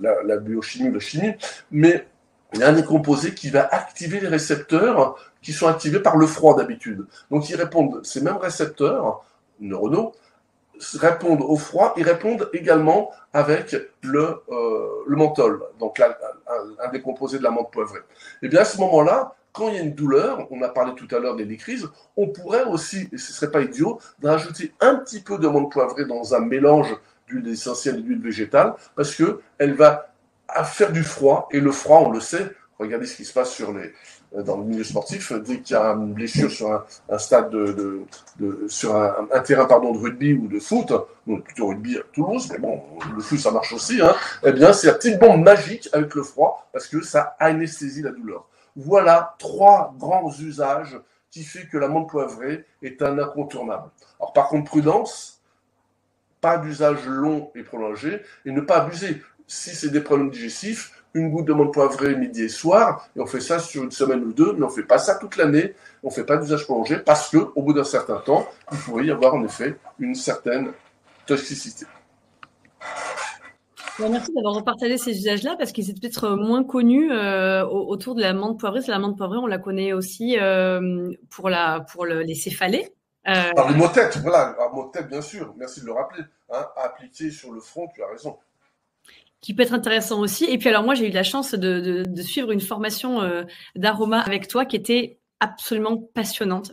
B: la biochimie ou la chimie, mais il y a un des composés qui va activer les récepteurs qui sont activés par le froid d'habitude. Donc ils répondent, ces mêmes récepteurs neuronaux, répondent au froid, ils répondent également avec le menthol, donc un des composés de la menthe poivrée. Et bien à ce moment-là, quand il y a une douleur, on a parlé tout à l'heure des crises, on pourrait aussi, et ce ne serait pas idiot, de rajouter un petit peu de menthe poivrée dans un mélange d'huile essentielle et d'huile végétale, parce qu'elle va faire du froid, et le froid, on le sait, regardez ce qui se passe dans le milieu sportif, dès qu'il y a une blessure sur un stade sur un terrain de rugby ou de foot, donc plutôt rugby à Toulouse, mais bon, le foot ça marche aussi, hein, eh bien c'est la petite bombe magique avec le froid, parce que ça anesthésie la douleur. Voilà 3 grands usages qui fait que la menthe poivrée est un incontournable. Alors par contre, prudence, pas d'usage long et prolongé, et ne pas abuser. Si c'est des problèmes digestifs, une goutte de menthe poivrée midi et soir, et on fait ça sur une semaine ou deux, mais on ne fait pas ça toute l'année, on ne fait pas d'usage prolongé, parce qu'au bout d'un certain temps, il pourrait y avoir en effet une certaine toxicité.
A: Merci d'avoir repartagé ces usages-là, parce qu'ils étaient peut-être moins connus autour de la menthe poivrée. C'est la menthe poivrée, on la connaît aussi pour les céphalées.
B: Alors les maux de tête, voilà, maux de tête bien sûr, merci de le rappeler, hein, à appliquer sur le front, tu as raison.
A: Qui peut être intéressant aussi. Et puis alors moi, j'ai eu la chance de suivre une formation d'aroma avec toi qui était absolument passionnante,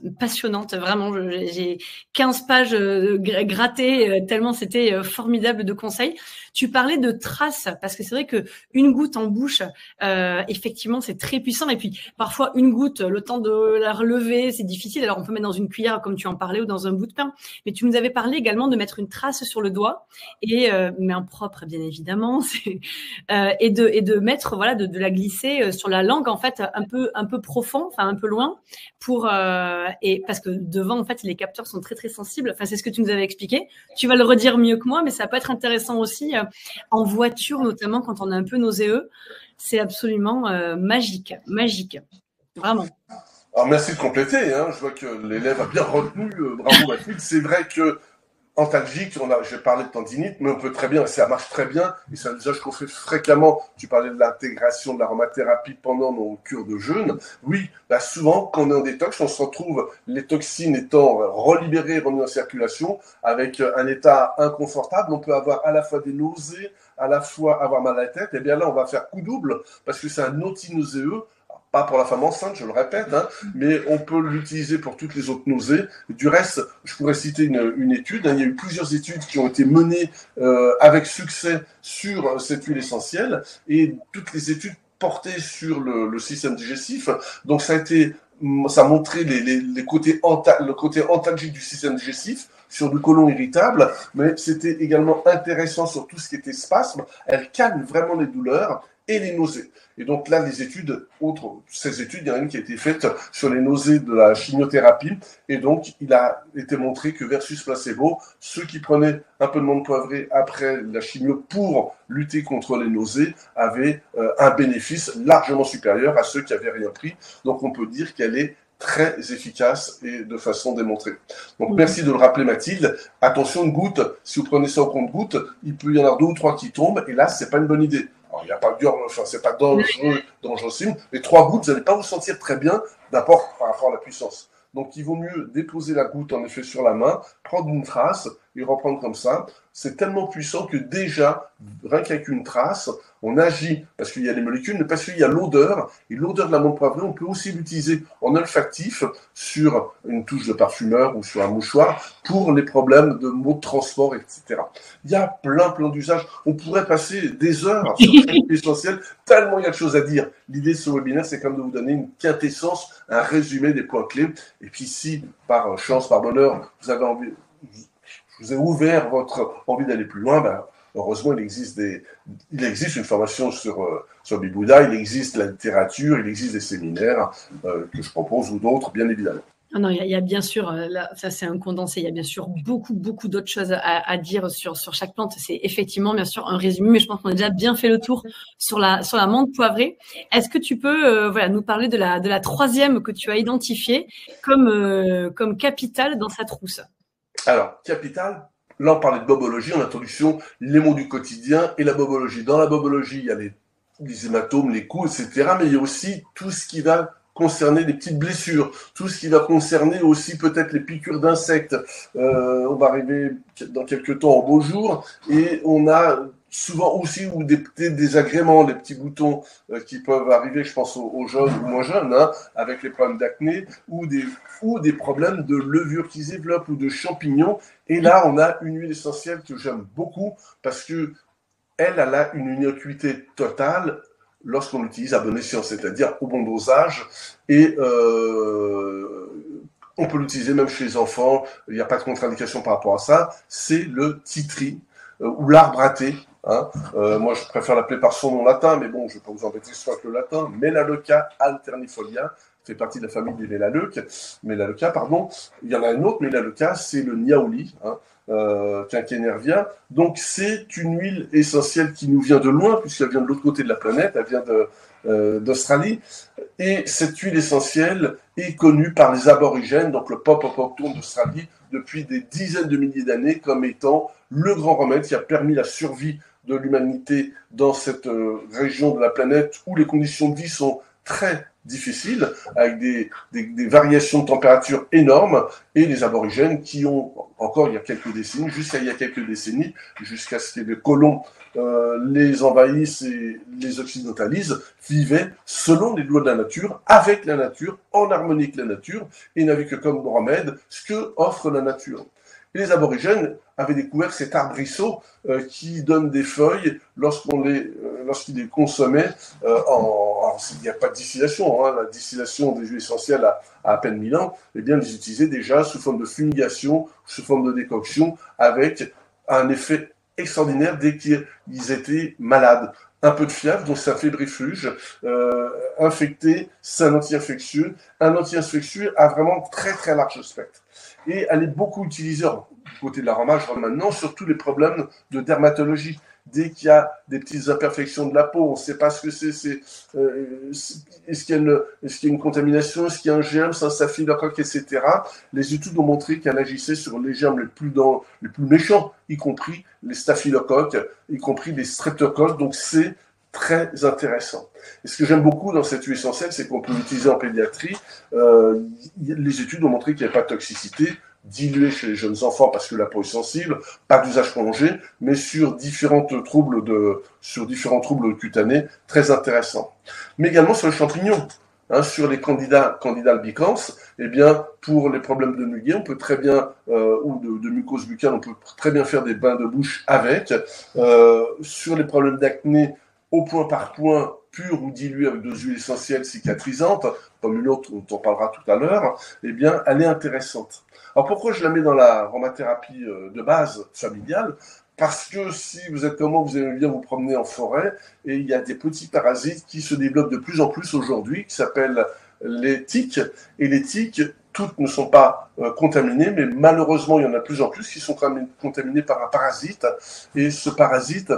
A: vraiment. J'ai 15 pages grattées, tellement c'était formidable de conseils. Tu parlais de traces, parce que c'est vrai que une goutte en bouche, effectivement, c'est très puissant. Et puis parfois, une goutte, le temps de la relever, c'est difficile. Alors on peut mettre dans une cuillère, comme tu en parlais, ou dans un bout de pain. Mais tu nous avais parlé également de mettre une trace sur le doigt, et mais en propre, bien évidemment, et de mettre, voilà, de la glisser sur la langue, en fait, un peu profond, enfin un peu loin, et parce que devant, en fait, les capteurs sont très très sensibles. Enfin, c'est ce que tu nous avais expliqué. Tu vas le redire mieux que moi, mais ça peut être intéressant aussi en voiture, notamment quand on est un peu nauséeux. C'est absolument magique, vraiment.
B: Alors merci de compléter, hein. Je vois que l'élève a bien retenu, bravo Mathilde. C'est vrai que antalgique, j'ai parlé de tendinite, mais on peut très bien, ça marche très bien, et c'est un usage qu'on fait fréquemment. Tu parlais de l'intégration de l'aromathérapie pendant nos cures de jeûne. Oui, bah souvent, quand on est en détox, on se retrouve, les toxines étant relibérées, revenues en circulation, avec un état inconfortable. On peut avoir à la fois des nausées, à la fois avoir mal à la tête. Et bien là, on va faire coup double, parce que c'est un antinauséeux. Pas pour la femme enceinte, je le répète, hein, mais on peut l'utiliser pour toutes les autres nausées. Du reste, je pourrais citer une étude. Hein, il y a eu plusieurs études qui ont été menées avec succès sur cette huile essentielle, et toutes les études portaient sur le système digestif. Donc ça a montré le côté antalgique du système digestif sur du côlon irritable, mais c'était également intéressant sur tout ce qui était spasme. Elle calme vraiment les douleurs et les nausées. Et donc là, ces études, il y en a une qui a été faite sur les nausées de la chimiothérapie, et donc il a été montré que versus placebo, ceux qui prenaient un peu de menthe poivrée après la chimio pour lutter contre les nausées avaient un bénéfice largement supérieur à ceux qui n'avaient rien pris. Donc on peut dire qu'elle est très efficace et de façon démontrée. Donc merci de le rappeler Mathilde. Attention, une goutte, si vous prenez ça au compte-goutte, il peut y en avoir 2 ou 3 qui tombent et là c'est pas une bonne idée. Alors il n'y a pas c'est pas dangereux, mais 3 gouttes, vous n'allez pas vous sentir très bien d'abord par rapport à la puissance. Donc il vaut mieux déposer la goutte en effet sur la main, prendre une trace et reprendre comme ça. C'est tellement puissant que déjà, rien qu'avec une trace, on agit, parce qu'il y a les molécules, mais parce qu'il y a l'odeur, et l'odeur de la menthe poivrée, on peut aussi l'utiliser en olfactif sur une touche de parfumeur ou sur un mouchoir pour les problèmes de maux de transport, etc. Il y a plein d'usages. On pourrait passer des heures sur l'essentiel, tellement il y a de choses à dire. L'idée de ce webinaire, c'est comme de vous donner une quintessence, un résumé des points clés. Et puis si, par chance, par bonheur, vous avez envie, je vous ai ouvert votre envie d'aller plus loin, ben, heureusement, il existe une formation sur Bibouda, il existe la littérature, il existe des séminaires que je propose ou d'autres, bien évidemment.
A: Ah non, il y a bien sûr, là, ça c'est un condensé, il y a bien sûr beaucoup d'autres choses à dire sur chaque plante. C'est effectivement bien sûr un résumé, mais je pense qu'on a déjà bien fait le tour sur la menthe poivrée. Est-ce que tu peux nous parler de la troisième que tu as identifiée comme capitale dans sa trousse?
B: Alors, capitale, là on parlait de bobologie en introduction, les mots du quotidien et la bobologie. Dans la bobologie, il y a les hématomes, les coups, etc. Mais il y a aussi tout ce qui va concerner les petites blessures, tout ce qui va concerner aussi peut-être les piqûres d'insectes. On va arriver dans quelques temps au beau jour et on a souvent aussi ou des désagréments, les petits boutons qui peuvent arriver, je pense aux jeunes ou moins jeunes, avec les problèmes d'acné ou des problèmes de levure qui se développent ou de champignons. Et là, on a une huile essentielle que j'aime beaucoup parce que elle a une innocuité totale lorsqu'on l'utilise à bon escient, c'est-à-dire au bon dosage. Et on peut l'utiliser même chez les enfants, il n'y a pas de contre-indication par rapport à ça. C'est le titri ou l'arbre à thé. Moi, je préfère l'appeler par son nom latin, mais bon, je ne vais pas vous embêter ce soir avec le latin. Melaleuca alternifolia fait partie de la famille des Melaleuca, pardon. Il y en a un autre, Melaleuca, c'est le niaouli, quinquénervia. Donc, c'est une huile essentielle qui nous vient de loin, puisqu'elle vient de l'autre côté de la planète, elle vient d'Australie. Et cette huile essentielle est connue par les aborigènes, donc le peuple autochtone d'Australie, depuis des dizaines de milliers d'années, comme étant le grand remède qui a permis la survie de l'humanité dans cette région de la planète où les conditions de vie sont très difficiles, avec des variations de température énormes, et les aborigènes qui ont, encore il y a quelques décennies, jusqu'à ce que les colons les envahissent et les occidentalisent, vivaient selon les lois de la nature, avec la nature, en harmonie avec la nature, et n'avaient que comme remède ce que offre la nature. Et les aborigènes avaient découvert cet arbrisseau qui donne des feuilles lorsqu'ils les consommaient. Alors, il n'y a pas de distillation, la distillation des huiles essentielles a à peine 1000 ans. Eh bien, ils les utilisaient déjà sous forme de fumigation, sous forme de décoction, avec un effet extraordinaire dès qu'ils étaient malades. Un peu de fièvre, donc c'est un fébrifuge. Infecté, c'est un anti-infectieux. Un anti-infectieux a vraiment très très large spectre. Et elle est beaucoup utilisée du côté de l'aromage maintenant, surtout les problèmes de dermatologie. Dès qu'il y a des petites imperfections de la peau, on ne sait pas ce que c'est. Est-ce qu'il y a une contamination, est-ce qu'il y a un germe, c'est un staphylocoque, etc. Les études ont montré qu'elle agissait sur les germes les plus méchants, y compris les staphylocoques, y compris les streptocoques. Donc c'est très intéressant. Et ce que j'aime beaucoup dans cette huile essentielle, c'est qu'on peut l'utiliser en pédiatrie. Les études ont montré qu'il n'y avait pas de toxicité, diluée chez les jeunes enfants parce que la peau est sensible, pas d'usage prolongé, mais sur différents troubles cutanés, très intéressants. Mais également sur les champignons. Sur les candida albicans, eh bien, pour les problèmes de muguet, on peut très bien, ou de mucose buccale, on peut très bien faire des bains de bouche avec. Sur les problèmes d'acné, au point par point, pur ou dilué avec deux huiles essentielles cicatrisantes, comme une autre dont on parlera tout à l'heure, eh bien, elle est intéressante. Alors, pourquoi je la mets dans la aromathérapie de base familiale ? Parce que si vous êtes comme moi, vous aimez bien vous promener en forêt, et il y a des petits parasites qui se développent de plus en plus aujourd'hui, qui s'appellent les tiques. Et les tiques, toutes ne sont pas contaminées, mais malheureusement, il y en a de plus en plus qui sont contaminées par un parasite. Et ce parasite,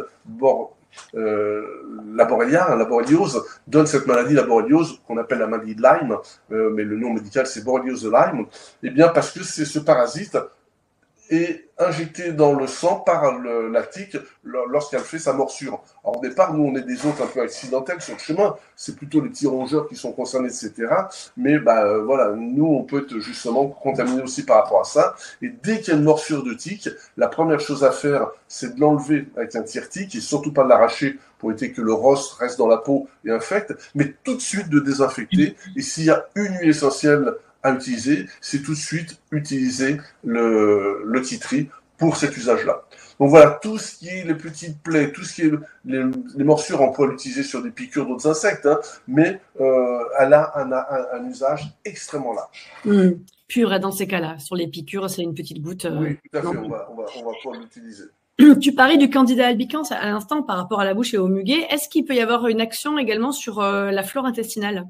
B: la borréliose donne cette maladie, la borréliose, qu'on appelle la maladie de Lyme, mais le nom médical c'est borréliose de Lyme, eh bien parce que c'est ce parasite est injecté dans le sang par la tique lorsqu'elle fait sa morsure. Alors au départ, nous on est des hôtes un peu accidentels sur le chemin, c'est plutôt les petits rongeurs qui sont concernés, etc. Mais voilà, nous on peut être justement contaminés aussi par rapport à ça. Et dès qu'il y a une morsure de tique, la première chose à faire, c'est de l'enlever avec un tire-tique et surtout pas de l'arracher pour éviter que le rost reste dans la peau et infecte, mais tout de suite de désinfecter. Et s'il y a une huile essentielle à utiliser, c'est tout de suite utiliser le titri pour cet usage-là. Donc voilà, tout ce qui est les petites plaies, tout ce qui est les morsures, on pourrait l'utiliser sur des piqûres d'autres insectes, hein, mais elle a un usage extrêmement large.
A: Pur, dans ces cas-là, sur les piqûres, c'est une petite goutte.
B: Oui, tout à fait, on va pouvoir l'utiliser.
A: Tu parlais du Candida albicans à l'instant par rapport à la bouche et au muguet. Est-ce qu'il peut y avoir une action également sur la flore intestinale?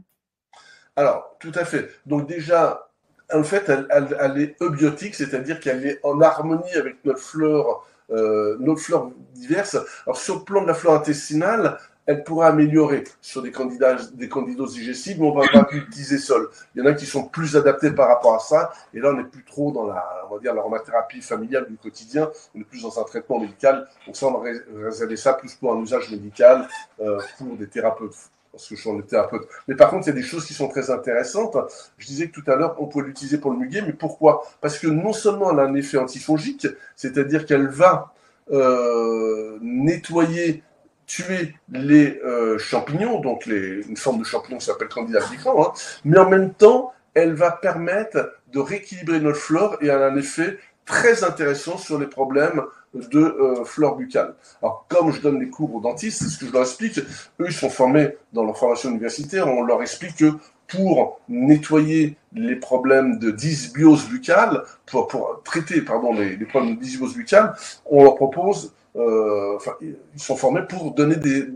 B: Alors, tout à fait. Donc déjà, en fait, elle est eubiotique, c'est-à-dire qu'elle est en harmonie avec notre flore diverses. Alors, sur le plan de la flore intestinale, elle pourrait améliorer sur des candidoses digestives, mais on va pas l'utiliser seul. Il y en a qui sont plus adaptés par rapport à ça, et là, on n'est plus trop dans on va dire, l'aromathérapie familiale du quotidien, on est plus dans un traitement médical. Donc ça, on va réserver ça plus pour un usage médical, pour des thérapeutes, parce que je suis un thérapeute. Mais par contre, il y a des choses qui sont très intéressantes. Je disais que tout à l'heure, on peut l'utiliser pour le muguet, mais pourquoi? Parce que non seulement elle a un effet antifongique, c'est-à-dire qu'elle va nettoyer, tuer les champignons, donc une forme de champignon qui s'appelle Candida albicans, hein, mais en même temps, elle va permettre de rééquilibrer notre flore et elle a un effet très intéressant sur les problèmes de flore buccale. Alors, comme je donne des cours aux dentistes, c'est ce que je leur explique. Eux, ils sont formés dans leur formation universitaire. On leur explique que pour nettoyer les problèmes de dysbiose buccale, pour traiter les problèmes de dysbiose buccale, on leur propose, ils sont formés pour donner des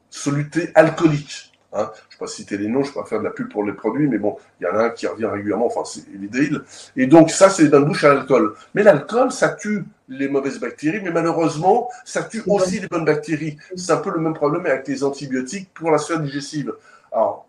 B: solutés alcooliques. Hein, je ne vais pas citer les noms, je ne vais pas faire de la pub pour les produits, mais bon, il y en a un qui revient régulièrement, enfin c'est Evidril. Et donc ça, c'est des bains de bouche à l'alcool. Mais l'alcool, ça tue les mauvaises bactéries, mais malheureusement, ça tue aussi les bonnes bactéries. C'est un peu le même problème avec les antibiotiques pour la sphère digestive. Alors,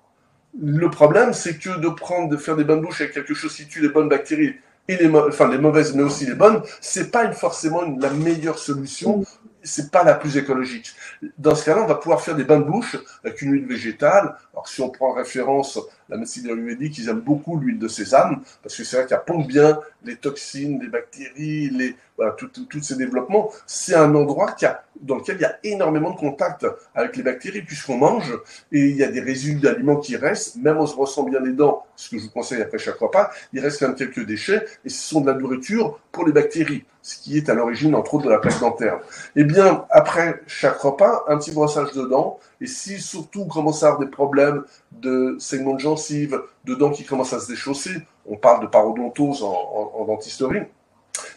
B: le problème, c'est que de faire des bains de bouche avec quelque chose qui tue les bonnes bactéries, et les mauvaises, mais aussi les bonnes, c'est pas forcément la meilleure solution, c'est pas la plus écologique. Dans ce cas-là, on va pouvoir faire des bains de bouche avec une huile végétale. Alors, si on prend en référence la médecine ayurvédique, ils aiment beaucoup l'huile de sésame, parce que c'est vrai qu'elle pompe bien les toxines, les bactéries, voilà, tous ces développements. C'est un endroit dans lequel il y a énormément de contact avec les bactéries, puisqu'on mange, et il y a des résidus d'aliments qui restent, même en se brossant bien les dents, ce que je vous conseille après chaque repas, il reste quand même quelques déchets, et ce sont de la nourriture pour les bactéries, ce qui est à l'origine, entre autres, de la plaque dentaire. Eh bien, après chaque repas, un petit brossage de dents, et si surtout on commence à avoir des problèmes de saignement de gencives, de dents qui commencent à se déchausser, on parle de parodontose en dentisterie,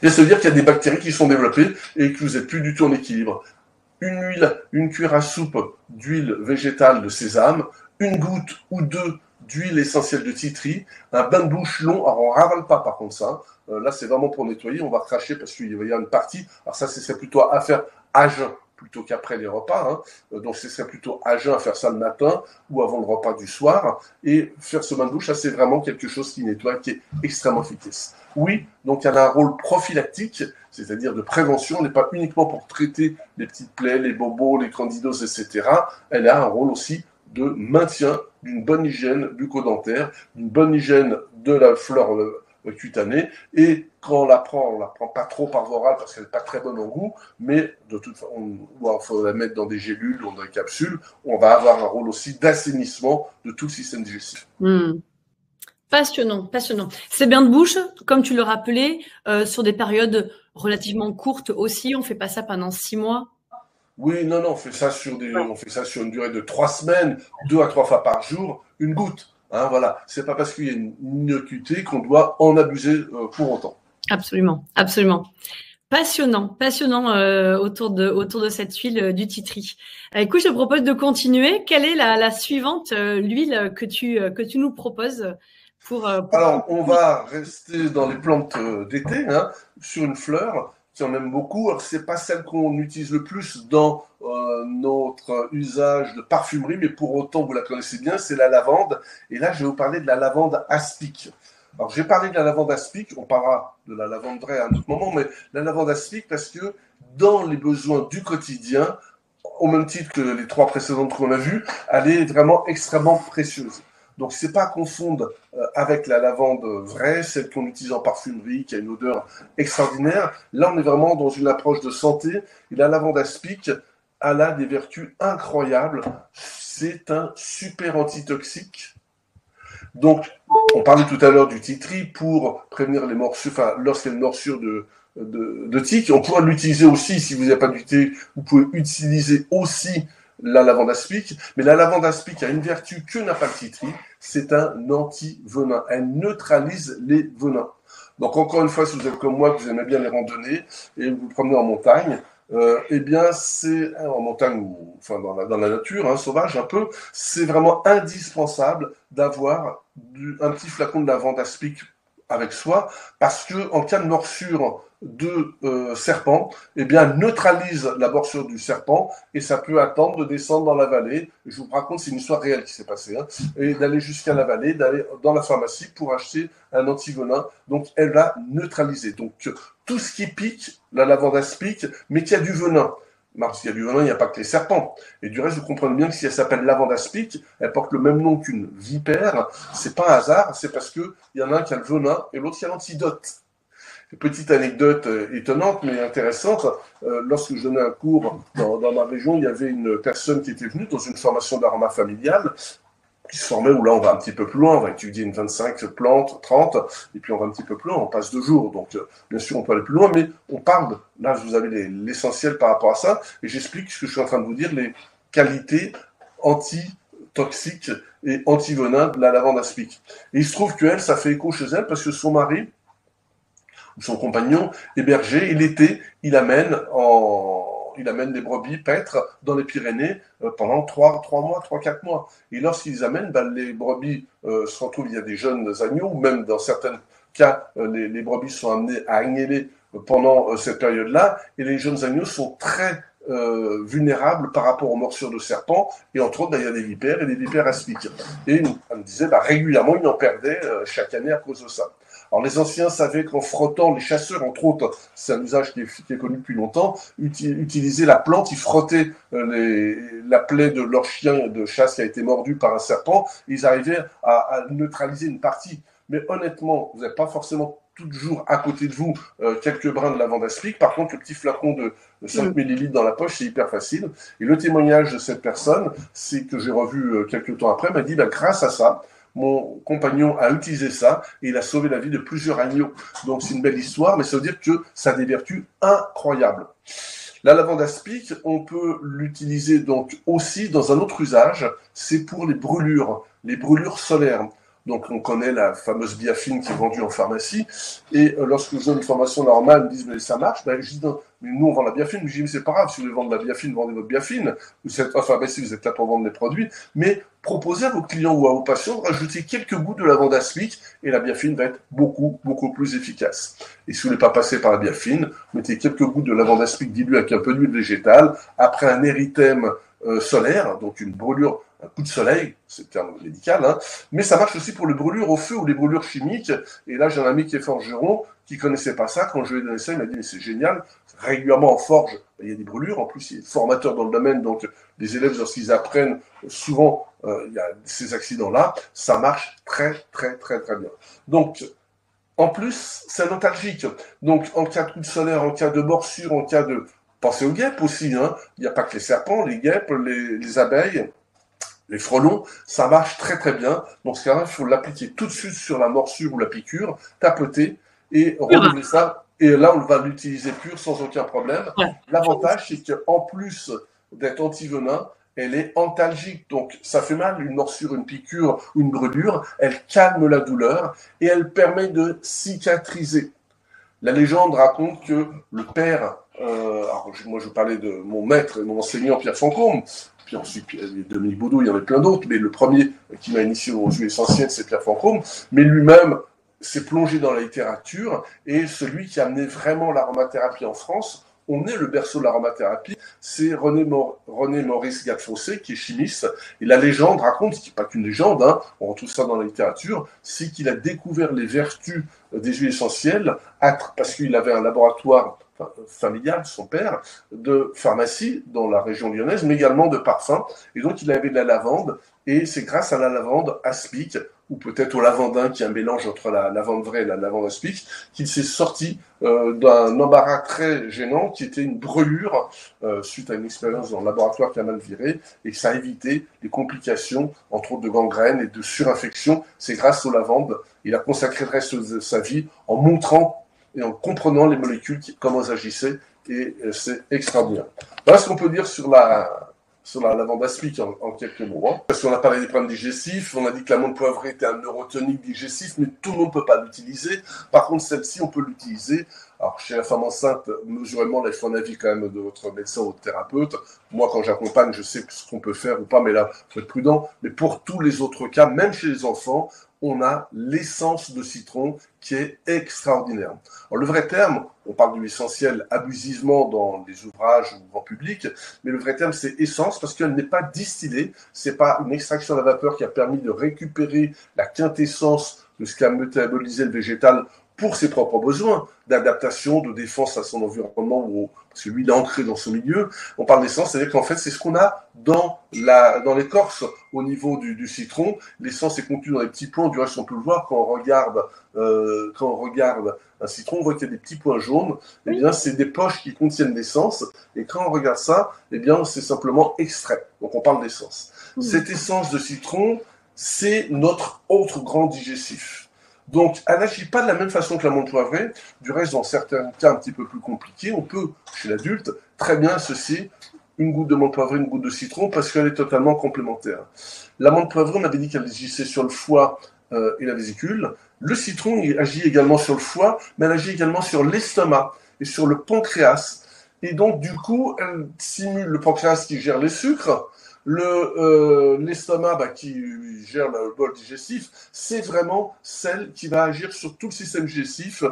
B: et ça veut dire qu'il y a des bactéries qui sont développées et que vous n'êtes plus du tout en équilibre. Une cuillère à soupe d'huile végétale de sésame, une goutte ou deux d'huile essentielle de titri, un bain de bouche long, alors on ne ravale pas par contre ça, là c'est vraiment pour nettoyer, on va cracher parce qu'il va y avoir une partie, alors ça c'est plutôt à faire à jeun plutôt qu'après les repas, hein. Donc ce serait plutôt à jeun à faire ça le matin ou avant le repas du soir, et faire ce bain de bouche, ça c'est vraiment quelque chose qui nettoie, qui est extrêmement efficace. Oui, donc elle a un rôle prophylactique, c'est-à-dire de prévention, elle n'est pas uniquement pour traiter les petites plaies, les bobos, les candidoses, etc. Elle a un rôle aussi de maintien d'une bonne hygiène bucco-dentaire, d'une bonne hygiène de la flore cutanée, et quand on la prend pas trop par voie orale parce qu'elle n'est pas très bonne en goût, mais de toute façon, il faut la mettre dans des gélules ou dans des capsules, on va avoir un rôle aussi d'assainissement de tout le système digestif.
A: Passionnant, passionnant. Ces bains de bouche, comme tu le rappelais, sur des périodes relativement courtes aussi, on ne fait pas ça pendant 6 mois.
B: Oui, non, on fait ça sur une durée de 3 semaines, 2 à 3 fois par jour, une goutte. Hein, voilà, c'est pas parce qu'il y a une innocuité qu'on doit en abuser pour autant.
A: Absolument, absolument. Passionnant autour de cette huile du titri. Écoute, je te propose de continuer. Quelle est la suivante, l'huile que tu nous proposes pour...
B: Alors, on va rester dans les plantes d'été, hein, sur une fleur qui en aiment beaucoup. Alors, c'est pas celle qu'on utilise le plus dans notre usage de parfumerie, mais pour autant, vous la connaissez bien, c'est la lavande. Et là, je vais vous parler de la lavande aspic. Alors, j'ai parlé de la lavande aspic, on parlera de la lavande vraie à un autre moment, mais la lavande aspic parce que dans les besoins du quotidien, au même titre que les 3 précédentes qu'on a vues, elle est vraiment extrêmement précieuse. Donc, c'est pas à confondre avec la lavande vraie, celle qu'on utilise en parfumerie, qui a une odeur extraordinaire. Là, on est vraiment dans une approche de santé. Et la lavande aspic, elle a des vertus incroyables. C'est un super antitoxique. Donc, on parlait tout à l'heure du tea tree pour prévenir les morsures, enfin, lorsqu'il y a une morsure de tique. On pourra l'utiliser aussi, si vous n'avez pas du thé, vous pouvez utiliser aussi la lavande aspic. Mais la lavande aspic a une vertu que n'a pas le tea tree, c'est un anti-venin. Elle neutralise les venins. Donc, encore une fois, si vous êtes comme moi, que vous aimez bien les randonnées et vous vous promenez en montagne, eh bien, c'est en montagne ou enfin dans la nature, hein, sauvage un peu, c'est vraiment indispensable d'avoir un petit flacon de lavande aspic avec soi, parce que en cas de morsure de serpent, eh bien, neutralise la morsure du serpent et ça peut attendre de descendre dans la vallée. Je vous raconte, c'est une histoire réelle qui s'est passée, hein, et d'aller jusqu'à la vallée, d'aller dans la pharmacie pour acheter un antivenin. Donc, elle va neutraliser. Donc, tout ce qui pique, la lavande aspic, mais qui a du venin. Parce qu'il y a du venin, il n'y a pas que les serpents. Et du reste, vous comprenez bien que si elle s'appelle lavande aspic, elle porte le même nom qu'une vipère. C'est pas un hasard, c'est parce que il y en a un qui a le venin et l'autre qui a l'antidote. Petite anecdote étonnante mais intéressante, lorsque je donnais un cours dans ma région, il y avait une personne qui était venue dans une formation d'aroma familial, qui se formait où là on va un petit peu plus loin, on va étudier une 25 plantes, 30, et puis on va un petit peu plus loin, on passe 2 jours, donc bien sûr on peut aller plus loin, mais on parle, là vous avez l'essentiel par rapport à ça, et j'explique ce que je suis en train de vous dire, les qualités anti-toxiques et anti-venin de la lavande aspic. Et il se trouve qu'elle, ça fait écho chez elle, parce que son mari, son compagnon est berger, et l'été, il amène des brebis paîtres dans les Pyrénées pendant 3 mois, 3-4 mois. Et lorsqu'ils les amènent, les brebis se retrouvent, il y a des jeunes agneaux, ou même dans certains cas, les brebis sont amenés à agnêler pendant cette période-là, et les jeunes agneaux sont très vulnérables par rapport aux morsures de serpents, et entre autres, il y a des vipères et des vipères aspic. Et elle me disait, régulièrement, ils en perdaient chaque année à cause de ça. Alors les anciens savaient qu'en frottant, les chasseurs entre autres, c'est un usage qui est connu depuis longtemps, utilisaient la plante, ils frottaient la plaie de leur chien de chasse qui a été mordu par un serpent, et ils arrivaient à neutraliser une partie. Mais honnêtement, vous n'avez pas forcément toujours à côté de vous quelques brins de lavande aspic. Par contre, le petit flacon de 5 ml dans la poche, c'est hyper facile. Et le témoignage de cette personne, c'est que j'ai revu quelques temps après, m'a dit, grâce à ça, mon compagnon a utilisé ça et il a sauvé la vie de plusieurs agneaux. Donc c'est une belle histoire, mais ça veut dire que ça a des vertus incroyables. La lavande aspic, on peut l'utiliser donc aussi dans un autre usage, c'est pour les brûlures solaires. Donc on connaît la fameuse biafine qui est vendue en pharmacie, et lorsque je donne une formation normale, ils me disent mais ça marche, je dis non, mais nous on vend la biafine, je dis mais c'est pas grave, si vous voulez vendre la biafine, vendez votre biafine, si vous êtes là pour vendre des produits, mais proposez à vos clients ou à vos patients de rajouter quelques gouttes de lavande aspic, et la biafine va être beaucoup plus efficace. Et si vous ne voulez pas passer par la biafine, mettez quelques gouttes de lavande aspic diluée avec un peu d'huile végétale, après un érythème solaire, donc une brûlure, un coup de soleil, c'est le terme médical, hein, mais ça marche aussi pour les brûlures au feu ou les brûlures chimiques. Et là, j'ai un ami qui est forgeron, qui connaissait pas ça. Quand je lui ai donné ça, il m'a dit mais c'est génial. Régulièrement en forge, il y a des brûlures. En plus, il est formateur dans le domaine, donc les élèves, lorsqu'ils apprennent, souvent, il y a ces accidents-là. Ça marche très bien. Donc, en plus, c'est un antalgique. Donc, en cas de coup de solaire, en cas de morsure, en cas de... Pensez aux guêpes aussi, hein. Il n'y a pas que les serpents, les guêpes, les abeilles, les frelons, ça marche très bien. Donc, ce cas-là, il faut l'appliquer tout de suite sur la morsure ou la piqûre, tapoter et renouveler ça. Et là, on va l'utiliser pur sans aucun problème. L'avantage, c'est qu'en plus d'être anti-venin, elle est antalgique. Donc, ça fait mal, une morsure, une piqûre ou une brûlure. Elle calme la douleur et elle permet de cicatriser. La légende raconte que le père, alors moi je parlais de mon maître et mon enseignant Pierre Fancôme, puis ensuite Dominique Baudou, il y en a plein d'autres, mais le premier qui m'a initié aux huiles essentielles, c'est Pierre Fancôme, mais lui-même s'est plongé dans la littérature et celui qui a amené vraiment l'aromathérapie en France. On est le berceau de l'aromathérapie, c'est René Maurice Gattefossé, qui est chimiste. Et la légende raconte, ce qui n'est pas qu'une légende, hein, on retrouve ça dans la littérature, c'est qu'il a découvert les vertus des huiles essentielles parce qu'il avait un laboratoire familial, son père, de pharmacie dans la région lyonnaise, mais également de parfums. Et donc, il avait de la lavande, et c'est grâce à la lavande aspic, ou peut-être au lavandin, qui est un mélange entre la lavande vraie et la lavande aspic, qu'il s'est sorti d'un embarras très gênant, qui était une brûlure, suite à une expérience dans le laboratoire qui a mal viré, et ça a évité les complications, entre autres de gangrène et de surinfection. C'est grâce aux lavandes. Il a consacré le reste de sa vie en montrant et en comprenant les molécules, comment elles agissaient, et c'est extraordinaire. Voilà ce qu'on peut dire sur la lavande aspic en quelques mots. Hein. Parce qu'on a parlé des problèmes digestifs, on a dit que la menthe poivrée était un neurotonique digestif, mais tout le monde ne peut pas l'utiliser. Par contre, celle-ci, on peut l'utiliser. Alors, chez la femme enceinte, mesurément, là, il faut un avis quand même de votre médecin ou de thérapeute. Moi, quand j'accompagne, je sais ce qu'on peut faire ou pas, mais là, il faut être prudent. Mais pour tous les autres cas, même chez les enfants, on a l'essence de citron qui est extraordinaire. Alors, le vrai terme, on parle d'huile essentielle abusivement dans les ouvrages ou en public, mais le vrai terme, c'est essence parce qu'elle n'est pas distillée. C'est pas une extraction à la vapeur qui a permis de récupérer la quintessence de ce qu'a métabolisé le végétal pour ses propres besoins d'adaptation, de défense à son environnement, parce que lui, il est ancré dans ce milieu. On parle d'essence, c'est-à-dire qu'en fait, c'est ce qu'on a dans l'écorce au niveau du citron. L'essence est contenue dans les petits points. Du reste, on peut le voir quand on regarde un citron, on voit qu'il y a des petits points jaunes. Eh bien, c'est des poches qui contiennent l'essence. Et quand on regarde ça, eh bien, c'est simplement extrait. Donc, on parle d'essence. Cette essence de citron, c'est notre autre grand digestif. Donc, elle n'agit pas de la même façon que la menthe poivrée. Du reste, dans certains cas un petit peu plus compliqués, on peut, chez l'adulte, très bien associer une goutte de menthe poivrée, une goutte de citron, parce qu'elle est totalement complémentaire. La menthe poivrée, on avait dit qu'elle agissait sur le foie et la vésicule. Le citron, il agit également sur le foie, mais elle agit également sur l'estomac et sur le pancréas. Et donc, du coup, elle stimule le pancréas qui gère les sucres. L'estomac qui gère le bol digestif, c'est vraiment celle qui va agir sur tout le système digestif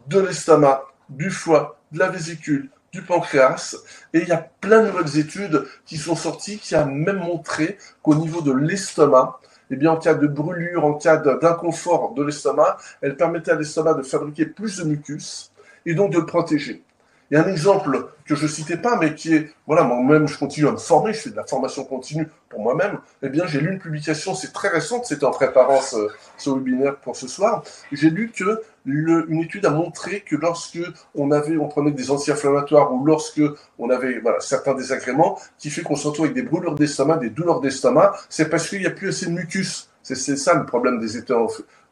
B: de l'estomac, du foie, de la vésicule, du pancréas. Et il y a plein de nouvelles études qui sont sorties qui ont même montré qu'au niveau de l'estomac, eh bien, en cas de brûlure, en cas d'inconfort de l'estomac, elle permettait à l'estomac de fabriquer plus de mucus et donc de le protéger. Il y a un exemple que je ne citais pas, mais qui est, voilà, moi-même, je continue à me former, je fais de la formation continue pour moi-même. Eh bien, j'ai lu une publication, c'est très récente, c'était en préparant ce webinaire pour ce soir. J'ai lu que une étude a montré que lorsque on prenait des anti-inflammatoires ou lorsque on avait certains désagréments, qui fait qu'on se retrouve avec des brûlures d'estomac, des douleurs d'estomac, c'est parce qu'il n'y a plus assez de mucus. C'est ça le problème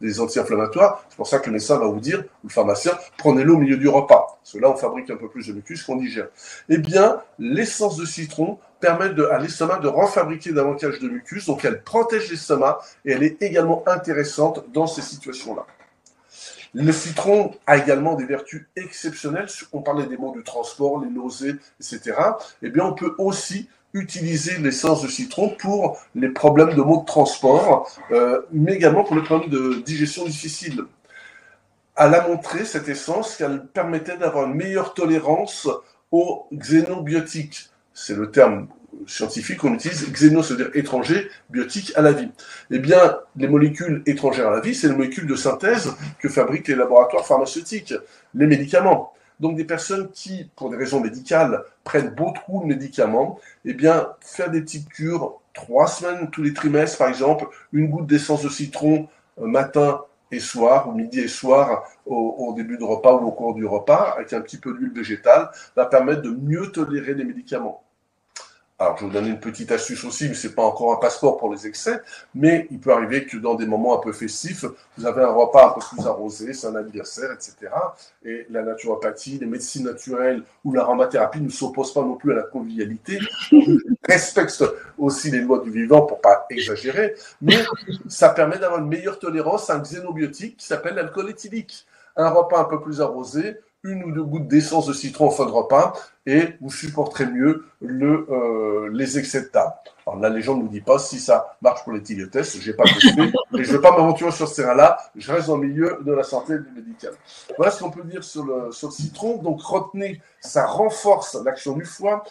B: des anti-inflammatoires. C'est pour ça que le médecin va vous dire, ou le pharmacien, prenez-le au milieu du repas. Parce que là, on fabrique un peu plus de mucus qu'on digère. Eh bien, l'essence de citron permet à l'estomac de refabriquer davantage de mucus, donc elle protège l'estomac et elle est également intéressante dans ces situations-là. Le citron a également des vertus exceptionnelles. On parlait des maux de transport, les nausées, etc. Eh bien, on peut aussi utiliser l'essence de citron pour les problèmes de maux de transport, mais également pour les problèmes de digestion difficile. Elle a montré, cette essence, qu'elle permettait d'avoir une meilleure tolérance aux xénobiotiques. C'est le terme scientifique qu'on utilise. Xéno, ça veut dire étranger, biotique à la vie. Eh bien, les molécules étrangères à la vie, c'est les molécules de synthèse que fabriquent les laboratoires pharmaceutiques, les médicaments. Donc des personnes qui, pour des raisons médicales, prennent beaucoup de médicaments, eh bien, faire des petites cures, 3 semaines tous les trimestres, par exemple, une goutte d'essence de citron matin et soir, ou midi et soir, au début du repas ou au cours du repas, avec un petit peu d'huile végétale, va permettre de mieux tolérer les médicaments. Alors, je vais vous donner une petite astuce aussi, mais ce n'est pas encore un passeport pour les excès, mais il peut arriver que dans des moments un peu festifs, vous avez un repas un peu plus arrosé, c'est un anniversaire, etc. Et la naturopathie, les médecines naturelles ou l'aromathérapie ne s'opposent pas non plus à la convivialité, respectent aussi les lois du vivant pour ne pas exagérer, mais ça permet d'avoir une meilleure tolérance à un xénobiotique qui s'appelle l'alcool éthylique. Un repas un peu plus arrosé, une ou deux gouttes d'essence de citron en fin de repas et vous supporterez mieux les excès de table. Alors la légende ne nous dit pas si ça marche pour les tiliotestes, je n'ai pas testé et je ne vais pas m'aventurer sur ce terrain-là, je reste dans le milieu de la santé et du médical. Voilà ce qu'on peut dire sur le citron. Donc retenez, ça renforce l'action du foie.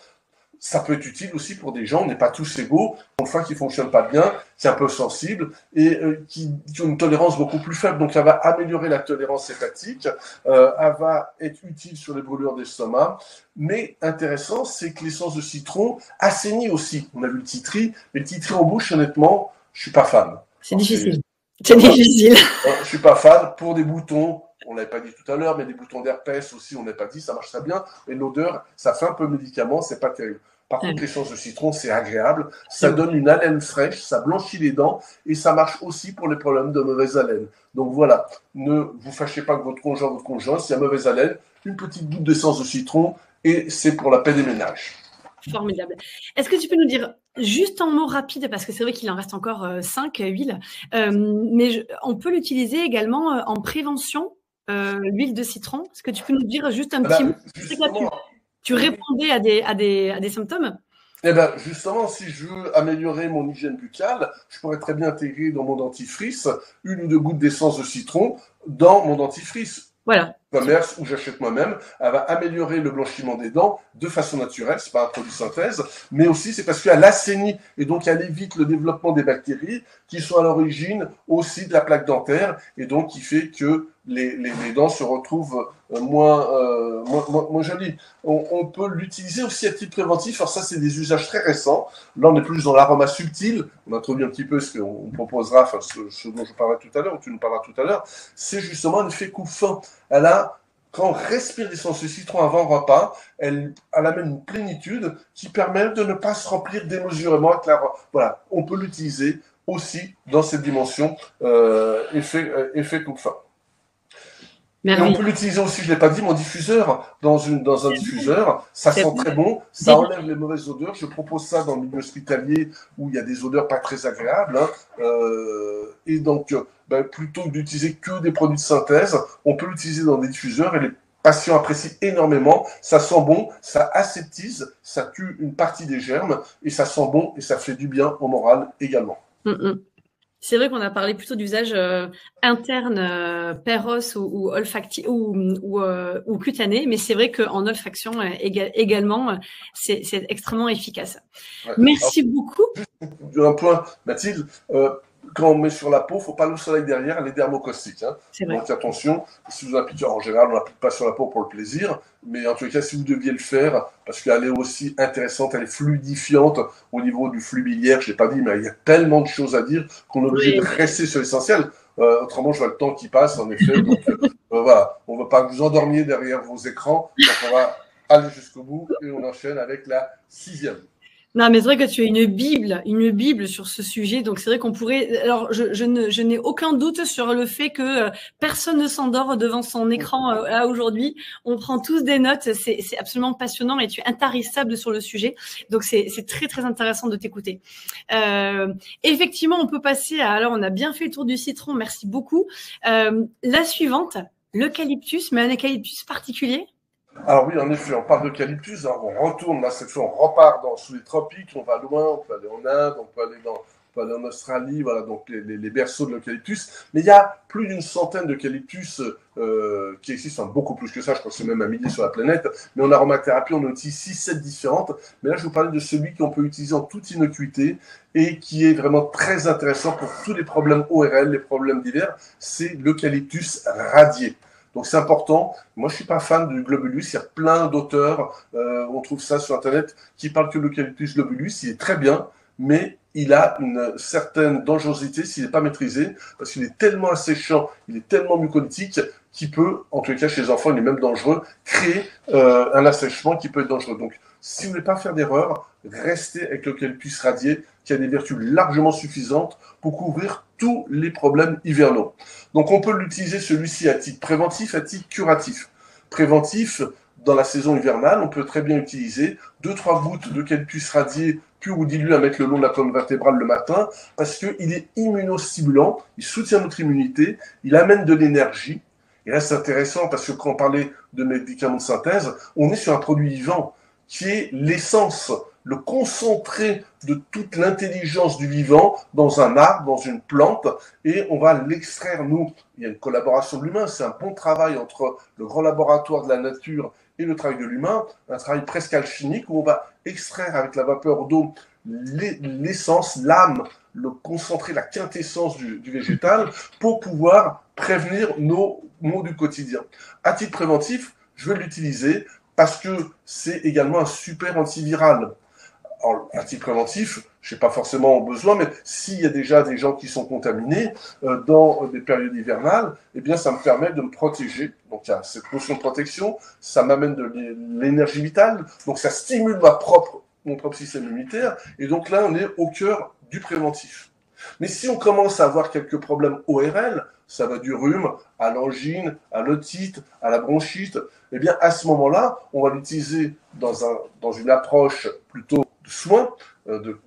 B: Ça peut être utile aussi pour des gens, on n'est pas tous égaux, pour le foie qui ne fonctionne pas bien, c'est un peu sensible, et qui ont une tolérance beaucoup plus faible. Donc, elle va améliorer la tolérance hépatique, elle va être utile sur les brûlures d'estomac. Mais intéressant, c'est que l'essence de citron assainit aussi. On a vu le titri, mais le titri en bouche, honnêtement, je ne suis pas fan.
A: C'est difficile. C'est difficile.
B: Je ne suis pas fan pour des boutons. On ne l'avait pas dit tout à l'heure, mais des boutons d'herpès aussi, on n'a pas dit, ça marche très bien. Et l'odeur, ça fait un peu médicament, c'est pas terrible. Par contre, l'essence de citron, c'est agréable. Ça donne une haleine fraîche, ça blanchit les dents et ça marche aussi pour les problèmes de mauvaise haleine. Donc voilà, ne vous fâchez pas avec votre conjoint, s'il y a mauvaise haleine, une petite goutte d'essence de citron et c'est pour la paix des ménages.
A: Formidable. Est-ce que tu peux nous dire juste en mots rapides, parce que c'est vrai qu'il en reste encore 5 huiles, mais on peut l'utiliser également en prévention, l'huile de citron. Est-ce que tu peux nous dire juste un petit mot? Tu répondais à des symptômes?
B: Eh bien, justement, si je veux améliorer mon hygiène buccale, je pourrais très bien intégrer dans mon dentifrice une ou deux gouttes d'essence de citron dans mon dentifrice.
A: Voilà.
B: Commerce où j'achète moi-même, elle va améliorer le blanchiment des dents de façon naturelle, c'est pas un produit synthèse, mais aussi c'est parce qu'elle assainit et donc elle évite le développement des bactéries qui sont à l'origine aussi de la plaque dentaire et donc qui fait que les dents se retrouvent moins jolies. On peut l'utiliser aussi à titre préventif, alors ça c'est des usages très récents, là on est plus dans l'aroma subtil, on introduit un petit peu ce qu'on proposera, enfin ce dont je parlerai tout à l'heure, ou tu nous parleras tout à l'heure, c'est justement un effet coupe-fin. Elle a, quand on respire l'essence de citron avant le repas, elle amène une plénitude qui permet de ne pas se remplir démesurément. Voilà, on peut l'utiliser aussi dans cette dimension effet coupe-fin. Et on peut l'utiliser aussi, je ne l'ai pas dit, mon diffuseur, dans un diffuseur, ça sent très bon, ça enlève les mauvaises odeurs. Je propose ça dans le milieu hospitalier où il y a des odeurs pas très agréables. Et donc, plutôt que d'utiliser que des produits de synthèse, on peut l'utiliser dans des diffuseurs et les patients apprécient énormément. Ça sent bon, ça aseptise, ça tue une partie des germes et ça sent bon et ça fait du bien au moral également.
A: C'est vrai qu'on a parlé plutôt d'usage interne, péros ou olfactif ou cutané, mais c'est vrai qu'en olfaction également, c'est extrêmement efficace. Ouais. Merci Alors, beaucoup.
B: Un point, Mathilde. Quand on met sur la peau, il ne faut pas le soleil derrière, elle est dermocaustique. Hein. Donc attention, si vous appliquez, en général, on n'applique pas sur la peau pour le plaisir, mais en tout cas, si vous deviez le faire, parce qu'elle est aussi intéressante, elle est fluidifiante au niveau du flux biliaire, je n'ai pas dit, mais il y a tellement de choses à dire qu'on est obligé de rester sur l'essentiel. Autrement, je vois le temps qui passe, en effet. Donc voilà, on ne veut pas que vous endormiez derrière vos écrans, donc on va aller jusqu'au bout et on enchaîne avec la 6e.
A: Non, mais c'est vrai que tu as une Bible sur ce sujet. Donc, c'est vrai qu'on pourrait. Alors, je n'ai aucun doute sur le fait que personne ne s'endort devant son écran là aujourd'hui. On prend tous des notes. C'est absolument passionnant et tu es intarissable sur le sujet. Donc, c'est très, très intéressant de t'écouter. Effectivement, on peut passer à. Alors, on a bien fait le tour du citron. Merci beaucoup. La suivante, l'eucalyptus, mais un eucalyptus particulier?
B: Alors oui, en effet, on parle d'eucalyptus, on retourne, là cette fois on repart sous les tropiques, on va loin, on peut aller en Inde, on peut aller en Australie, voilà, donc les berceaux de l'eucalyptus. Mais il y a plus d'une centaine d'eucalyptus qui existent, enfin, beaucoup plus que ça, je crois que c'est même 1 millier sur la planète. Mais en aromathérapie, on a aussi 6-7 différentes. Mais là, je vous parlais de celui qu'on peut utiliser en toute innocuité et qui est vraiment très intéressant pour tous les problèmes ORL, les problèmes divers, c'est l'eucalyptus radié. Donc c'est important. Moi, je suis pas fan du globulus. Il y a plein d'auteurs, on trouve ça sur Internet, qui parlent que l'eucalyptus globulus, il est très bien, mais il a une certaine dangerosité s'il n'est pas maîtrisé, parce qu'il est tellement asséchant, il est tellement mucolytique, qu'il peut, en tout cas chez les enfants, il est même dangereux, créer un assèchement qui peut être dangereux. Donc, si vous ne voulez pas faire d'erreur, restez avec l'eucalyptus radié, qui a des vertus largement suffisantes pour couvrir tous les problèmes hivernaux. Donc on peut l'utiliser celui-ci à titre préventif, à titre curatif. Préventif, dans la saison hivernale, on peut très bien utiliser 2-3 gouttes d'eucalyptus radié pur ou dilué à mettre le long de la colonne vertébrale le matin, parce qu'il est immunostimulant, il soutient notre immunité, il amène de l'énergie, Et là, c'est intéressant parce que quand on parlait de médicaments de synthèse, on est sur un produit vivant qui est l'essence, le concentré de toute l'intelligence du vivant dans un arbre, dans une plante, et on va l'extraire, nous. Il y a une collaboration de l'humain, c'est un bon travail entre le grand laboratoire de la nature et le travail de l'humain, un travail presque alchimique où on va extraire avec la vapeur d'eau l'essence, l'âme, le concentré, la quintessence du végétal pour pouvoir prévenir nos maux du quotidien. À titre préventif, je vais l'utiliser parce que c'est également un super antiviral. Alors, à titre préventif, je n'ai pas forcément besoin, mais s'il y a déjà des gens qui sont contaminés dans des périodes hivernales, eh bien, ça me permet de me protéger. Donc, il y a cette notion de protection, ça m'amène de l'énergie vitale, donc ça stimule mon propre système immunitaire, et donc là, on est au cœur du préventif. Mais si on commence à avoir quelques problèmes ORL, ça va du rhume à l'angine, à l'otite, à la bronchite, eh bien, à ce moment-là, on va l'utiliser dans une approche plutôt de soins,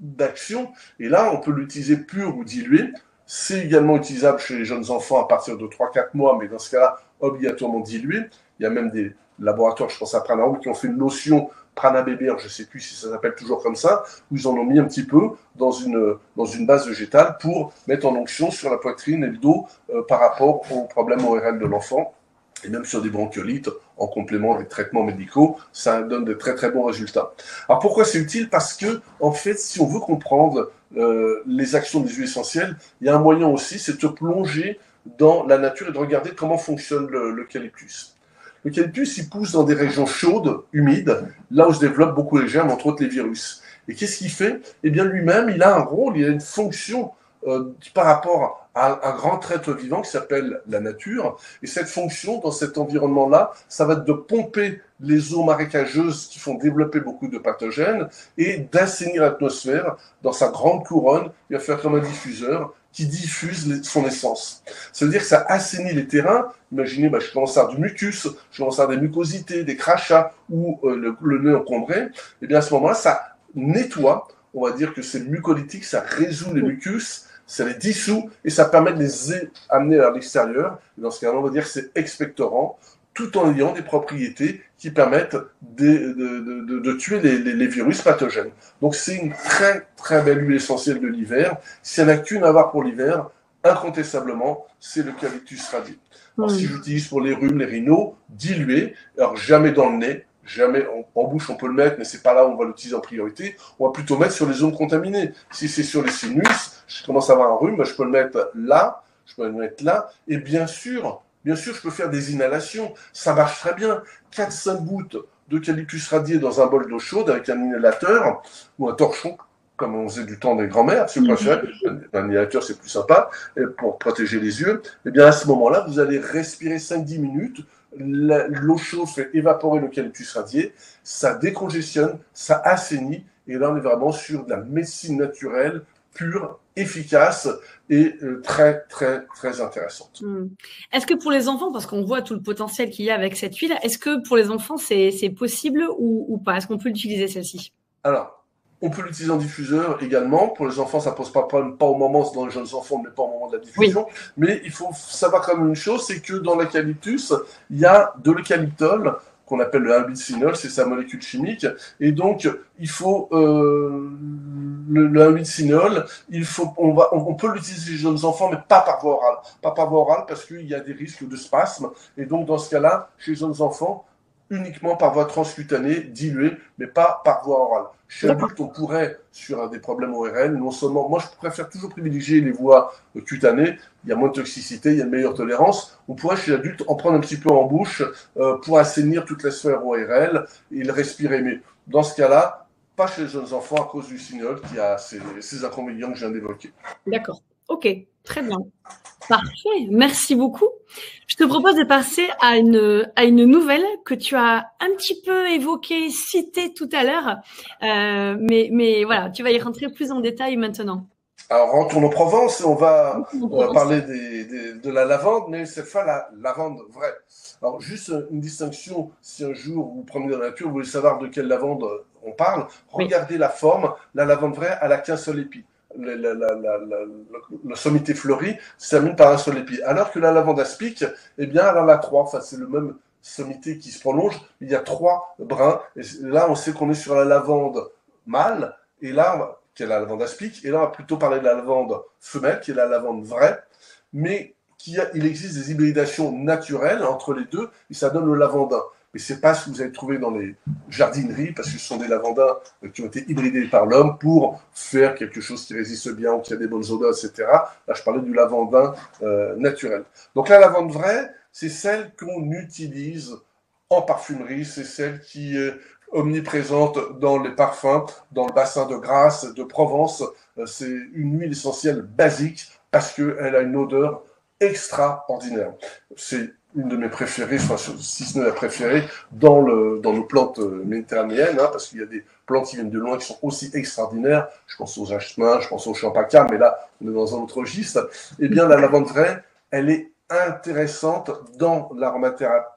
B: d'action, et là, on peut l'utiliser pur ou dilué. C'est également utilisable chez les jeunes enfants à partir de 3-4 mois, mais dans ce cas-là, obligatoirement dilué. Il y a même des laboratoires, je pense à Pranarum, qui ont fait une lotion Pranabébé, je ne sais plus si ça s'appelle toujours comme ça, où ils en ont mis un petit peu dans une base végétale pour mettre en onction sur la poitrine et le dos par rapport aux problèmes ORL de l'enfant, et même sur des bronchiolites en complément des traitements médicaux, ça donne de très très bons résultats. Alors pourquoi c'est utile? Parce que, en fait, si on veut comprendre les actions des huiles essentielles, il y a un moyen aussi, c'est de se plonger dans la nature et de regarder comment fonctionne l'eucalyptus. L'eucalyptus, il pousse dans des régions chaudes, humides, là où se développent beaucoup les germes, entre autres les virus. Et qu'est-ce qu'il fait? Eh bien, lui-même, il a un rôle, il a une fonction par rapport à un grand être vivant qui s'appelle la nature. Et cette fonction, dans cet environnement-là, ça va être de pomper les eaux marécageuses qui font développer beaucoup de pathogènes et d'assainir l'atmosphère dans sa grande couronne. Il va faire comme un diffuseur qui diffuse son essence. Ça veut dire que ça assainit les terrains. Imaginez, je commence à avoir du mucus, je commence à avoir des mucosités, des crachats ou le nez encombré. Et bien à ce moment-là, ça nettoie. On va dire que c'est mucolytique, ça résout les mucus, ça les dissout et ça permet de les amener vers l'extérieur. Dans ce cas-là, on va dire que c'est expectorant, tout en ayant des propriétés qui permettent de tuer les virus pathogènes. Donc c'est une très très belle huile essentielle de l'hiver. Si elle n'a qu'une à avoir pour l'hiver, incontestablement, c'est l'eucalyptus radié. Alors si j'utilise pour les rhumes, les rhinos, dilué, alors jamais dans le nez, jamais en bouche on peut le mettre, mais c'est pas là où on va l'utiliser en priorité. On va plutôt mettre sur les zones contaminées. Si c'est sur les sinus, je commence à avoir un rhume, je peux le mettre là, je peux le mettre là, et bien sûr, je peux faire des inhalations. Ça marche très bien. 4-5 gouttes d'eucalyptus radié dans un bol d'eau chaude avec un inhalateur ou un torchon, comme on faisait du temps des grands-mères, si vous préférez. Un inhalateur, c'est plus sympa, pour protéger les yeux. Et bien, à ce moment-là, vous allez respirer 5-10 minutes. L'eau chaude fait évaporer l'eucalyptus radié. Ça décongestionne, ça assainit. Et là, on est vraiment sur de la médecine naturelle, pure, efficace et très, très, très intéressante.
A: Est-ce que pour les enfants, parce qu'on voit tout le potentiel qu'il y a avec cette huile, est-ce que pour les enfants, c'est possible ou pas? Est-ce qu'on peut l'utiliser, celle-ci?
B: Alors, on peut l'utiliser en diffuseur également. Pour les enfants, ça ne pose pas de problème, pas au moment, dans les jeunes enfants, mais pas au moment de la diffusion. Oui. Mais il faut savoir quand même une chose, c'est que dans l'eucalyptus, il y a de l'eucalyptol, qu'on appelle le 1-butynol, c'est sa molécule chimique. Et donc, il faut le 1-butynol, on peut l'utiliser chez les jeunes enfants, mais pas par voie orale. Pas par voie orale parce qu'il y a des risques de spasme. Et donc, dans ce cas-là, chez les jeunes enfants, uniquement par voie transcutanée, diluée, mais pas par voie orale. Chez l'adulte, on pourrait, sur des problèmes ORL, non seulement, moi je préfère toujours privilégier les voies cutanées, il y a moins de toxicité, il y a une meilleure tolérance, on pourrait chez l'adulte en prendre un petit peu en bouche pour assainir toute la sphère ORL et le respirer. Mais dans ce cas-là, pas chez les jeunes enfants à cause du sinol qui a ces inconvénients que je viens d'évoquer.
A: D'accord, ok, très bien. Parfait, merci beaucoup. Je te propose de passer à une nouvelle que tu as un petit peu évoquée, citée tout à l'heure, mais voilà, tu vas y rentrer plus en détail maintenant.
B: Alors, rentrons en Provence et on va parler de la lavande, mais cette fois la lavande vraie. Alors, juste une distinction, si un jour vous prenez dans la nature, vous voulez savoir de quelle lavande on parle, regardez la forme. La lavande vraie, elle a qu'un seul épi. la sommité fleurie se termine par un seul épi. Alors que la lavande aspic, eh bien, elle en a trois. Enfin, c'est le même sommité qui se prolonge. Il y a trois brins. Et là, on sait qu'on est sur la lavande mâle. Et là, qui est la lavande aspic. Et là, on va plutôt parler de la lavande femelle, qui est la lavande vraie. Mais il existe des hybridations naturelles entre les deux. Et ça donne le lavandin. Mais ce n'est pas ce que vous allez trouver dans les jardineries, parce que ce sont des lavandins qui ont été hybridés par l'homme pour faire quelque chose qui résiste bien ou qui a des bonnes odeurs, etc. Là, je parlais du lavandin naturel. Donc la lavande vraie, c'est celle qu'on utilise en parfumerie, c'est celle qui est omniprésente dans les parfums, dans le bassin de Grasse, de Provence. C'est une huile essentielle basique parce qu'elle a une odeur extraordinaire. C'est une de mes préférées, si ce n'est la préférée, dans nos plantes méditerranéennes, hein, parce qu'il y a des plantes qui viennent de loin qui sont aussi extraordinaires. Je pense aux jasmins, je pense aux champacas, mais là, on est dans un autre registre. Eh bien, la lavande vraie, elle est intéressante dans l'aromathérapie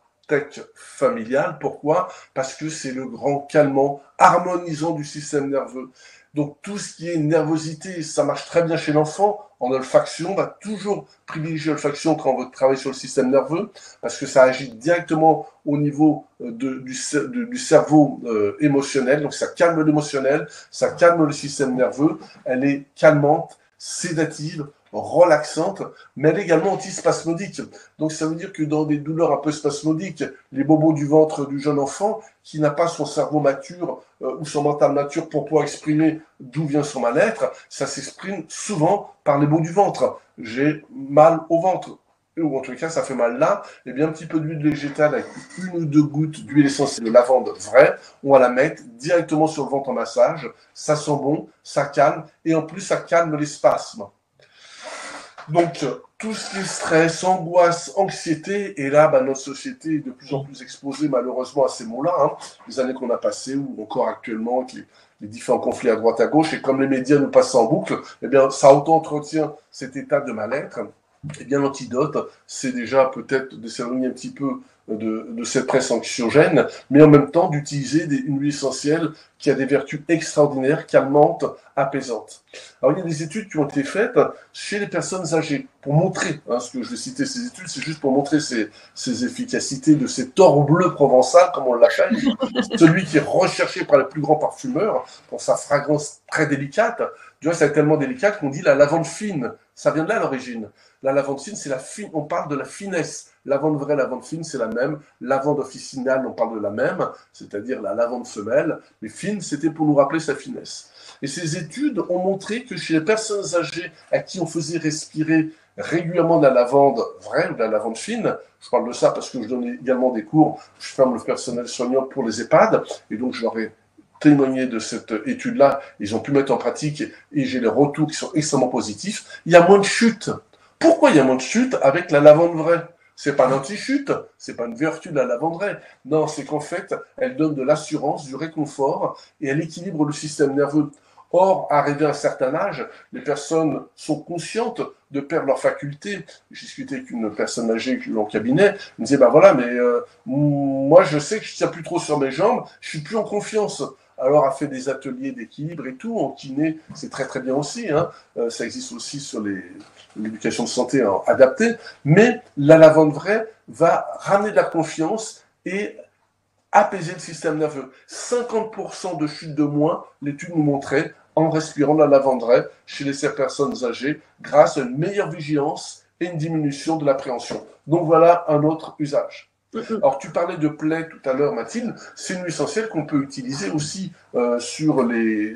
B: familiale. Pourquoi? Parce que c'est le grand calmant, harmonisant du système nerveux. Donc tout ce qui est nervosité, ça marche très bien chez l'enfant. En olfaction, on va toujours privilégier l'olfaction quand on veut travailler sur le système nerveux, parce que ça agit directement au niveau du cerveau émotionnel. Donc ça calme l'émotionnel, ça calme le système nerveux. Elle est calmante, sédative, relaxante, mais elle est également antispasmodique. Donc ça veut dire que dans des douleurs un peu spasmodiques, les bobos du ventre du jeune enfant qui n'a pas son cerveau mature ou son mental mature pour pouvoir exprimer d'où vient son mal-être, ça s'exprime souvent par les maux du ventre. J'ai mal au ventre, ou en tout cas ça fait mal là, et bien un petit peu d'huile végétale avec une ou deux gouttes d'huile essentielle de lavande vraie, on va la mettre directement sur le ventre en massage, ça sent bon, ça calme, et en plus ça calme les spasmes. Donc, tout ce qui est stress, angoisse, anxiété, et là, notre société est de plus en plus exposée malheureusement à ces mots-là, hein, les années qu'on a passées, ou encore actuellement, avec les différents conflits à droite à gauche, et comme les médias nous passent en boucle, eh bien, ça auto-entretient cet état de mal-être. Eh bien, l'antidote, c'est déjà peut-être de s'éloigner un petit peu de cette presse anxiogène, mais en même temps d'utiliser une huile essentielle qui a des vertus extraordinaires, calmantes, apaisantes. Alors, il y a des études qui ont été faites chez les personnes âgées pour montrer, ce que je vais citer ces études, c'est juste pour montrer ces efficacités de cet or bleu provençal, comme on l'appelle, celui qui est recherché par les plus grands parfumeurs pour sa fragrance très délicate. Du reste, c'est tellement délicat qu'on dit la lavande fine. Ça vient de là à l'origine. La lavande fine, c'est la fine. On parle de la finesse. Lavande vraie, lavande fine, c'est la même. Lavande officinale, on parle de la même, c'est-à-dire la lavande femelle. Mais fine, c'était pour nous rappeler sa finesse. Et ces études ont montré que chez les personnes âgées à qui on faisait respirer régulièrement de la lavande vraie ou de la lavande fine, je parle de ça parce que je donne également des cours, je forme le personnel soignant pour les EHPAD, et donc je leur ai témoigné de cette étude-là, ils ont pu mettre en pratique et j'ai les retours qui sont extrêmement positifs. Il y a moins de chutes. Pourquoi il y a moins de chutes avec la lavande vraie? C'est pas l'anti-chute, c'est pas une vertu de la lavande vraie. Non, c'est qu'en fait, elle donne de l'assurance, du réconfort et elle équilibre le système nerveux. Or, arrivé à un certain âge, les personnes sont conscientes de perdre leurs facultés. J'ai discuté avec une personne âgée en cabinet, elle me disait, voilà, mais moi je sais que je ne tiens plus trop sur mes jambes, je suis plus en confiance. Alors, a fait des ateliers d'équilibre et tout, en kiné, c'est très très bien aussi, hein. Ça existe aussi sur l'éducation de santé adaptée, mais la lavande vraie va ramener de la confiance et apaiser le système nerveux. 50% de chute de moins, l'étude nous montrait, en respirant la lavande vraie chez ces personnes âgées, grâce à une meilleure vigilance et une diminution de l'appréhension. Donc voilà un autre usage. Alors, tu parlais de plaies tout à l'heure, Mathilde. C'est une huile essentielle qu'on peut utiliser aussi sur les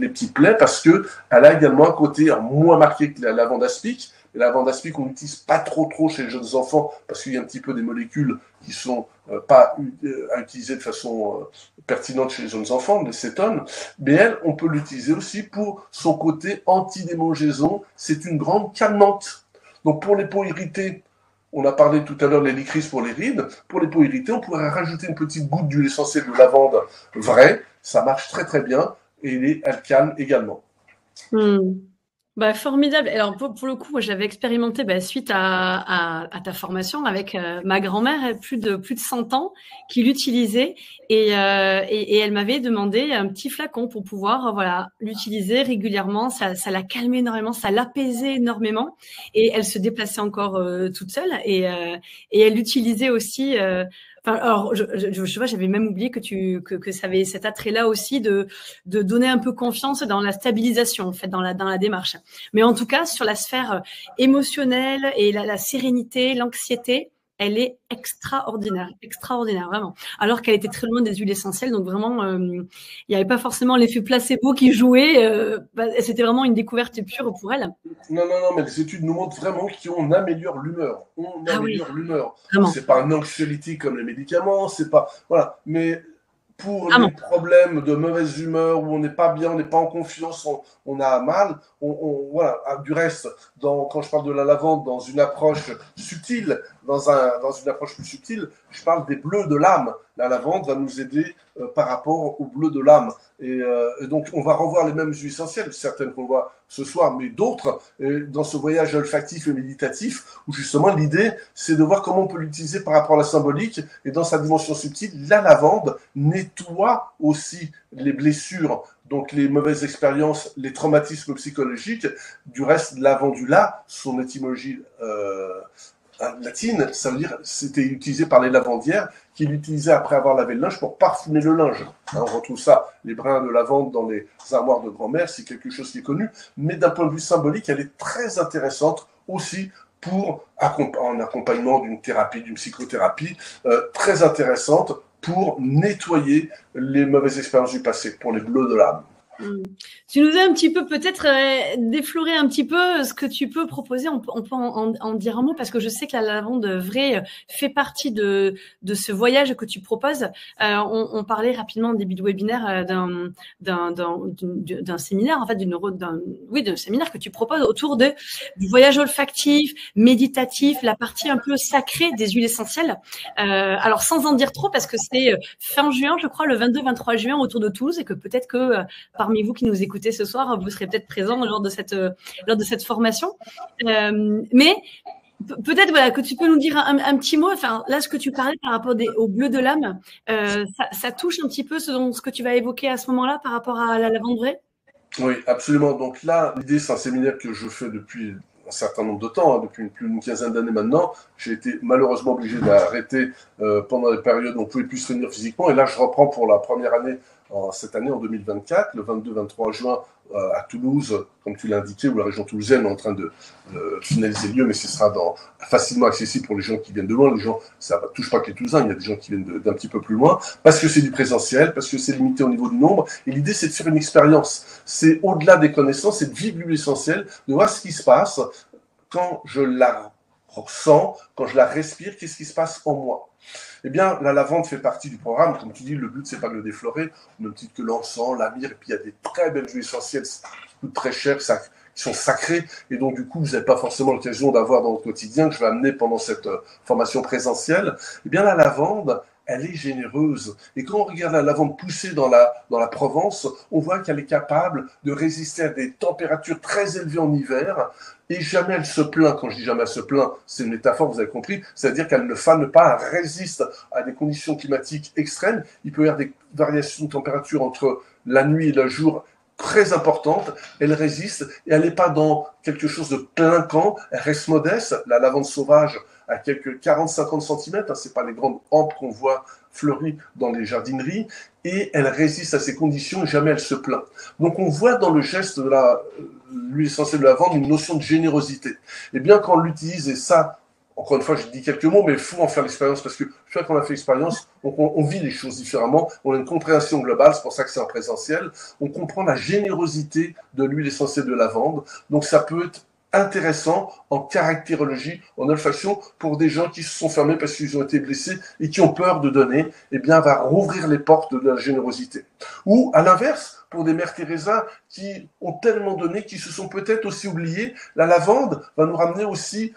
B: petits plaies parce qu'elle a également un côté moins marqué que la lavande aspic. Et la lavande aspic, on n'utilise pas trop chez les jeunes enfants parce qu'il y a un petit peu des molécules qui sont pas à utiliser de façon pertinente chez les jeunes enfants, des cétones. Mais elle, on peut l'utiliser aussi pour son côté anti-démangeaison. C'est une grande calmante. Donc, pour les peaux irritées, on a parlé tout à l'heure de l'hélicryse pour les rides. Pour les peaux irritées, on pourrait rajouter une petite goutte d'huile essentielle de lavande vraie. Ça marche très très bien et elle calme également.
A: Bah, formidable. Alors pour le coup, moi j'avais expérimenté suite à ta formation avec ma grand-mère, plus de 100 ans, qui l'utilisait et elle m'avait demandé un petit flacon pour pouvoir voilà l'utiliser régulièrement. Ça la calmait énormément, ça l'apaisait énormément et elle se déplaçait encore toute seule et elle l'utilisait aussi. Enfin, alors, je vois, j'avais même oublié que ça avait cet attrait-là aussi de donner un peu confiance dans la stabilisation, en fait, dans la démarche. Mais en tout cas, sur la sphère émotionnelle et la sérénité, l'anxiété, elle est extraordinaire, vraiment. Alors qu'elle était très loin des huiles essentielles, donc vraiment, il n'y avait pas forcément l'effet placebo qui jouait. C'était vraiment une découverte pure pour elle.
B: Non, non, non, mais les études nous montrent vraiment qu'on améliore l'humeur. On
A: Ah oui,
B: améliore l'humeur.
A: vraiment,
B: C'est pas un anxiolytique comme les médicaments, c'est pas. Voilà. Mais pour les
A: vraiment.
B: problèmes de mauvaise humeur, où on n'est pas bien, on n'est pas en confiance, on a mal, voilà. Ah, du reste, quand je parle de la lavande dans une approche subtile, dans une approche plus subtile, je parle des bleus de l'âme. La lavande va nous aider par rapport aux bleus de l'âme. Et donc, on va revoir les mêmes huiles essentielles, certaines qu'on voit ce soir, mais d'autres dans ce voyage olfactif et méditatif, où justement l'idée, c'est de voir comment on peut l'utiliser par rapport à la symbolique, et dans sa dimension subtile, la lavande nettoie aussi les blessures, donc les mauvaises expériences, les traumatismes psychologiques. Du reste, lavandula, son étymologie latine, ça veut dire c'était utilisé par les lavandières qui l'utilisaient après avoir lavé le linge pour parfumer le linge. Hein, on retrouve ça, les brins de lavande dans les armoires de grand-mère, c'est quelque chose qui est connu, mais d'un point de vue symbolique, elle est très intéressante aussi pour en accompagnement d'une thérapie, d'une psychothérapie, très intéressante pour nettoyer les mauvaises expériences du passé, pour les bleus de l'âme.
A: Tu nous as un petit peu peut-être défloré un petit peu ce que tu peux proposer. On peut en dire un mot parce que je sais que la lavande vraie fait partie de ce voyage que tu proposes. On parlait rapidement en début de webinaire d'un séminaire, en fait, d'un séminaire que tu proposes autour du voyage olfactif, méditatif, la partie un peu sacrée des huiles essentielles. Alors sans en dire trop parce que c'est fin juin, je crois, le 22-23 juin autour de Toulouse et que peut-être que parmi vous qui nous écoutez ce soir, vous serez peut-être présents lors de cette formation. Mais peut-être voilà, que tu peux nous dire un petit mot. Enfin, là, ce que tu parlais par rapport au bleu de l'âme, ça touche un petit peu ce que tu vas évoquer à ce moment-là par rapport à la lavande vraie.
B: Oui, absolument. Donc là, l'idée, c'est un séminaire que je fais depuis un certain nombre de temps, hein, depuis plus d'une quinzaine d'années maintenant. J'ai été malheureusement obligé d'arrêter pendant les périodes où on ne pouvait plus se réunir physiquement. Et là, je reprends pour la première année, cette année en 2024, le 22-23 juin à Toulouse, comme tu l'as indiqué, où la région toulousaine est en train de finaliser le lieu, mais ce sera facilement accessible pour les gens qui viennent de loin. Les gens, ça ne touche pas que les Toulousains, il y a des gens qui viennent d'un petit peu plus loin, parce que c'est du présentiel, parce que c'est limité au niveau du nombre. Et l'idée, c'est de faire une expérience. C'est au-delà des connaissances, c'est de vivre l'huile essentielle, de voir ce qui se passe quand je la ressens, quand je la respire, qu'est-ce qui se passe en moi. Eh bien, la lavande fait partie du programme. Comme tu dis, le but, c'est pas de le déflorer, au même titre que l'encens, la myrrhe, et puis il y a des très belles huiles essentielles qui coûtent très cher, qui sont sacrées, et donc du coup, vous n'avez pas forcément l'occasion d'avoir dans votre quotidien, que je vais amener pendant cette formation présentielle. Eh bien, la lavande, elle est généreuse. Et quand on regarde la lavande pousser dans la Provence, on voit qu'elle est capable de résister à des températures très élevées en hiver, et jamais elle se plaint. Quand je dis jamais elle se plaint, c'est une métaphore, vous avez compris, c'est-à-dire qu'elle ne fane pas, elle résiste à des conditions climatiques extrêmes. Il peut y avoir des variations de température entre la nuit et le jour très importante, elle résiste et elle n'est pas dans quelque chose de clinquant, elle reste modeste. La lavande sauvage à quelques 40-50 cm, hein, c'est pas les grandes hampes qu'on voit fleuries dans les jardineries, et elle résiste à ces conditions et jamais elle se plaint. Donc on voit dans le geste de l'huile essentielle de lavande une notion de générosité. Et bien quand on l'utilise, et ça, encore une fois, je dis quelques mots, mais il faut en faire l'expérience parce que une fois qu'on a fait l'expérience, on vit les choses différemment, on a une compréhension globale, c'est pour ça que c'est en présentiel, on comprend la générosité de l'huile essentielle de lavande, donc ça peut être intéressant en caractérologie, en olfaction, pour des gens qui se sont fermés parce qu'ils ont été blessés et qui ont peur de donner, eh bien, va rouvrir les portes de la générosité. Ou, à l'inverse, pour des mères Teresa qui ont tellement donné, qui se sont peut-être aussi oubliées, la lavande va nous ramener aussi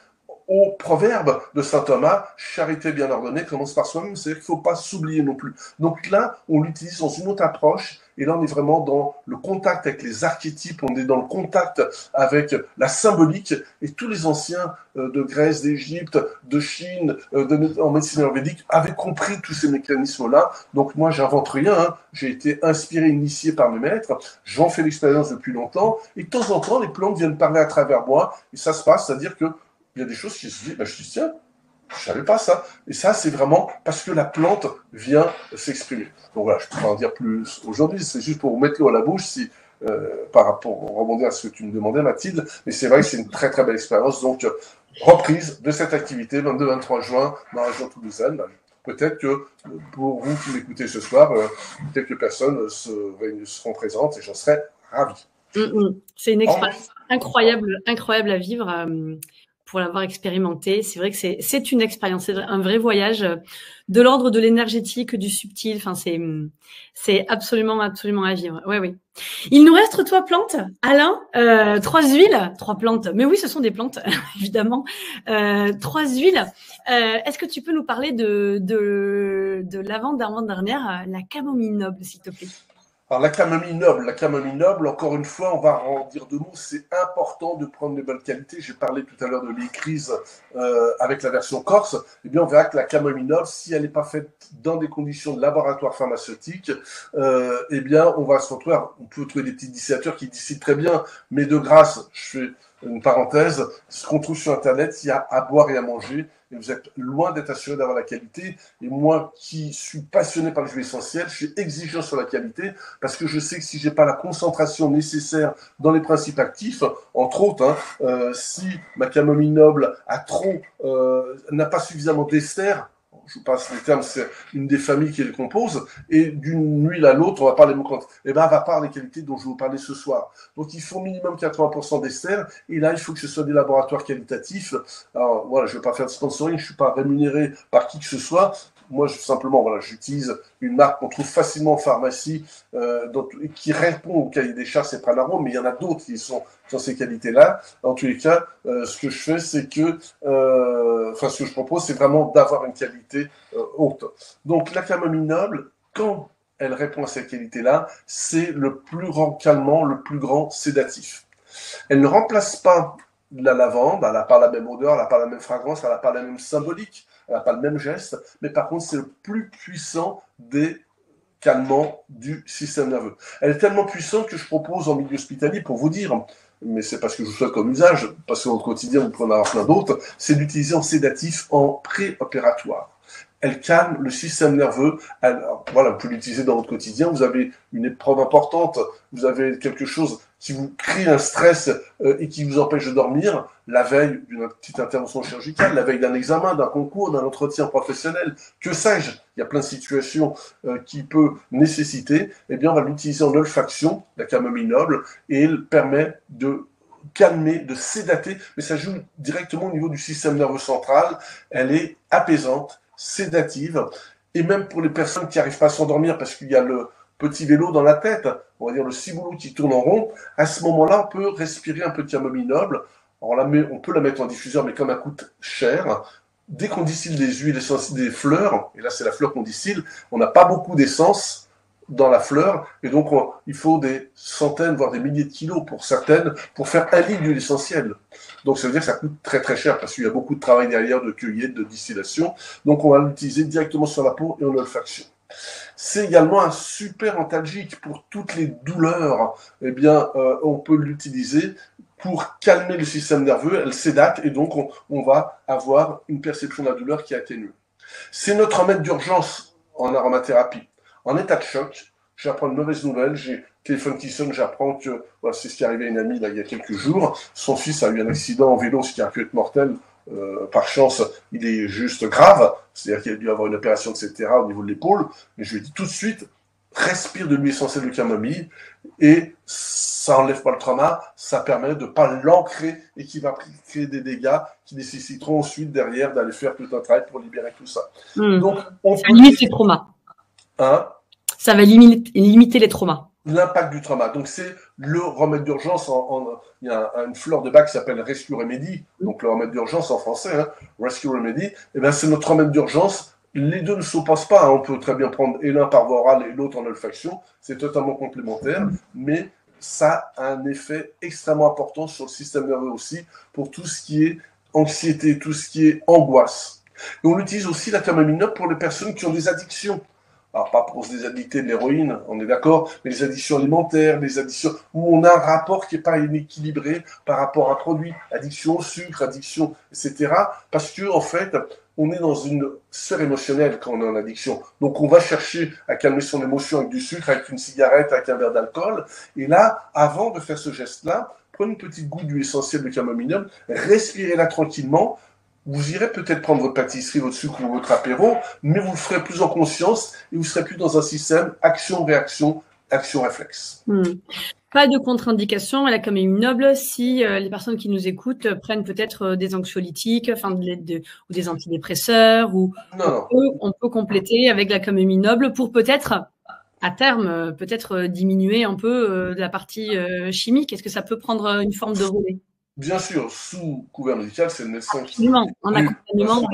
B: au proverbe de saint Thomas, charité bien ordonnée commence par soi-même, c'est-à-dire qu'il ne faut pas s'oublier non plus. Donc là, on l'utilise dans une autre approche Et là, on est vraiment dans le contact avec les archétypes, on est dans le contact avec la symbolique, et tous les anciens de Grèce, d'Égypte, de Chine, en médecine ayurvédique avaient compris tous ces mécanismes-là. Donc moi, j'invente rien, hein. J'ai été inspiré, initié par mes maîtres, j'en fais l'expérience depuis longtemps, et de temps en temps, les plantes viennent parler à travers moi, et ça se passe, c'est-à-dire que il y a des choses qui se disent, je dis, tiens, je savais pas ça. Et ça, c'est vraiment parce que la plante vient s'exprimer. Donc voilà, je peux pas en dire plus aujourd'hui, c'est juste pour vous mettre l'eau à la bouche, si, par rapport, rebondir à ce que tu me demandais, Mathilde, mais c'est vrai que c'est une très très belle expérience. Donc, reprise de cette activité, 22-23 juin, dans la région toulousaine. Peut-être que pour vous qui m'écoutez ce soir, quelques personnes seront présentes et j'en serais ravi.
A: C'est une expérience incroyable, incroyable à vivre. Pour l'avoir expérimenté, c'est vrai que c'est une expérience, c'est un vrai voyage de l'ordre de l'énergétique, du subtil. Enfin, c'est absolument à vivre. Oui. Il nous reste 3 plantes, Alain, 3 huiles, 3 plantes. Mais oui, ce sont des plantes, évidemment. 3 huiles. Est-ce que tu peux nous parler de l'avant-dernière, la camomille noble, s'il te plaît?
B: Alors la camomille noble, encore une fois, on va en dire 2 mots, c'est important de prendre les bonnes qualités. J'ai parlé tout à l'heure de l'écrise avec la version corse. Eh bien, on verra que la camomille noble, si elle n'est pas faite dans des conditions de laboratoire pharmaceutique, eh bien, on va se retrouver, on peut trouver des petits distillateurs qui distillent très bien, mais de grâce, je fais une parenthèse, ce qu'on trouve sur Internet, il y a à boire et à manger, et vous êtes loin d'être assuré d'avoir la qualité. Et moi, qui suis passionné par les huiles essentielles, je suis exigeant sur la qualité, parce que je sais que si j'ai pas la concentration nécessaire dans les principes actifs, entre autres, si ma camomille noble n'a pas suffisamment d'ester, je vous passe les termes, c'est une des familles qui les compose, et d'une huile à l'autre, on va parler elle va avoir les qualités dont je vais vous parler ce soir. Donc il faut minimum 80% d'ester, et là il faut que ce soit des laboratoires qualitatifs. Alors voilà, je ne vais pas faire de sponsoring, je ne suis pas rémunéré par qui que ce soit. Moi, j'utilise une marque qu'on trouve facilement en pharmacie, qui répond au cahier des charges, c'est Pranaro, mais il y en a d'autres qui sont dans ces qualités-là. En tous les cas, ce que je fais, c'est que, ce que je propose, c'est vraiment d'avoir une qualité haute. Donc, la camomille noble, quand elle répond à cette qualité-là, c'est le plus grand calmant, le plus grand sédatif. Elle ne remplace pas la lavande, elle n'a pas la même odeur, elle n'a pas la même fragrance, elle n'a pas la même symbolique, elle n'a pas le même geste, mais par contre, c'est le plus puissant des calmants du système nerveux. Elle est tellement puissante que je propose en milieu hospitalier, pour vous dire, mais c'est parce que je vous souhaite comme usage, parce que dans le quotidien, vous pouvez en avoir plein d'autres, c'est d'utiliser en sédatif en préopératoire. Elle calme le système nerveux. Voilà, vous pouvez l'utiliser dans votre quotidien. Vous avez une épreuve importante, vous avez quelque chose qui vous crée un stress et qui vous empêche de dormir, la veille d'une petite intervention chirurgicale, la veille d'un examen, d'un concours, d'un entretien professionnel, que sais-je, il y a plein de situations qui peuvent nécessiter, eh bien on va l'utiliser en olfaction, la camomille noble, et elle permet de calmer, de sédater, mais ça joue directement au niveau du système nerveux central. Elle est apaisante, sédative, et même pour les personnes qui n'arrivent pas à s'endormir parce qu'il y a le petit vélo dans la tête, on va dire le ciboulot qui tourne en rond, à ce moment-là, on peut respirer un peu de camomille noble. On peut la mettre en diffuseur, mais comme elle coûte cher, dès qu'on distille des huiles essentielles, des fleurs, et là c'est la fleur qu'on distille, on n'a pas beaucoup d'essence dans la fleur, et donc il faut des centaines, voire des milliers de kilos pour certaines, pour faire 1 litre d'huile essentielle. Donc ça veut dire que ça coûte très très cher, parce qu'il y a beaucoup de travail derrière, de cueillette, de distillation, donc on va l'utiliser directement sur la peau et en olfaction. C'est également un super antalgique pour toutes les douleurs. Eh bien, on peut l'utiliser pour calmer le système nerveux, elle sédate, et donc on va avoir une perception de la douleur qui atténue. C'est notre remède d'urgence en aromathérapie. En état de choc, j'apprends une mauvaise nouvelle, j'ai téléphone qui sonne, j'apprends que, voilà, c'est ce qui est arrivé à une amie là, il y a quelques jours, son fils a eu un accident en vélo, ce qui a pu être mortel. Par chance, il est juste grave, c'est-à-dire qu'il a dû avoir une opération, etc., au niveau de l'épaule, mais je lui ai dit tout de suite, respire de l'huile essentielle de camomille, et ça enlève pas le trauma, ça permet de ne pas l'ancrer, et qui va créer des dégâts qui nécessiteront ensuite, derrière, d'aller faire tout un travail pour libérer tout ça. Donc,
A: ça limite les traumas. Ça va limiter les traumas.
B: L'impact du trauma. Donc, c'est le remède d'urgence. Il y a une fleur de bac qui s'appelle Rescue Remedy. Donc, le remède d'urgence en français, Rescue Remedy. Eh bien, c'est notre remède d'urgence Les deux ne s'opposent pas, hein. On peut très bien prendre et l'un par voie orale et l'autre en olfaction, c'est totalement complémentaire, mais ça a un effet extrêmement important sur le système nerveux aussi, pour tout ce qui est anxiété, tout ce qui est angoisse. Et on utilise aussi la camomille noble pour les personnes qui ont des addictions. Alors, pas pour se désaddicter de l'héroïne, on est d'accord, mais les addictions alimentaires, les addictions où on a un rapport qui n'est pas équilibré par rapport à un produit, addiction au sucre, addiction, etc. Parce que, en fait, on est dans une sphère émotionnelle quand on est en addiction. Donc, on va chercher à calmer son émotion avec du sucre, avec une cigarette, avec un verre d'alcool. Et là, avant de faire ce geste-là, prenez une petite goutte d'huile essentielle de camomille noble, respirez-la tranquillement. Vous irez peut-être prendre votre pâtisserie, votre sucre ou votre apéro, mais vous le ferez plus en conscience et vous serez plus dans un système action-réaction, action-réflexe.
A: Pas de contre-indication à la camomille noble si les personnes qui nous écoutent prennent peut-être des anxiolytiques, ou des antidépresseurs, ou on peut compléter avec la camomille noble pour peut-être, à terme, diminuer un peu la partie chimique. Est-ce que ça peut prendre une forme de relais?
B: Bien sûr, sous couvert médical, c'est le médecin
A: Absolument, en accompagnement.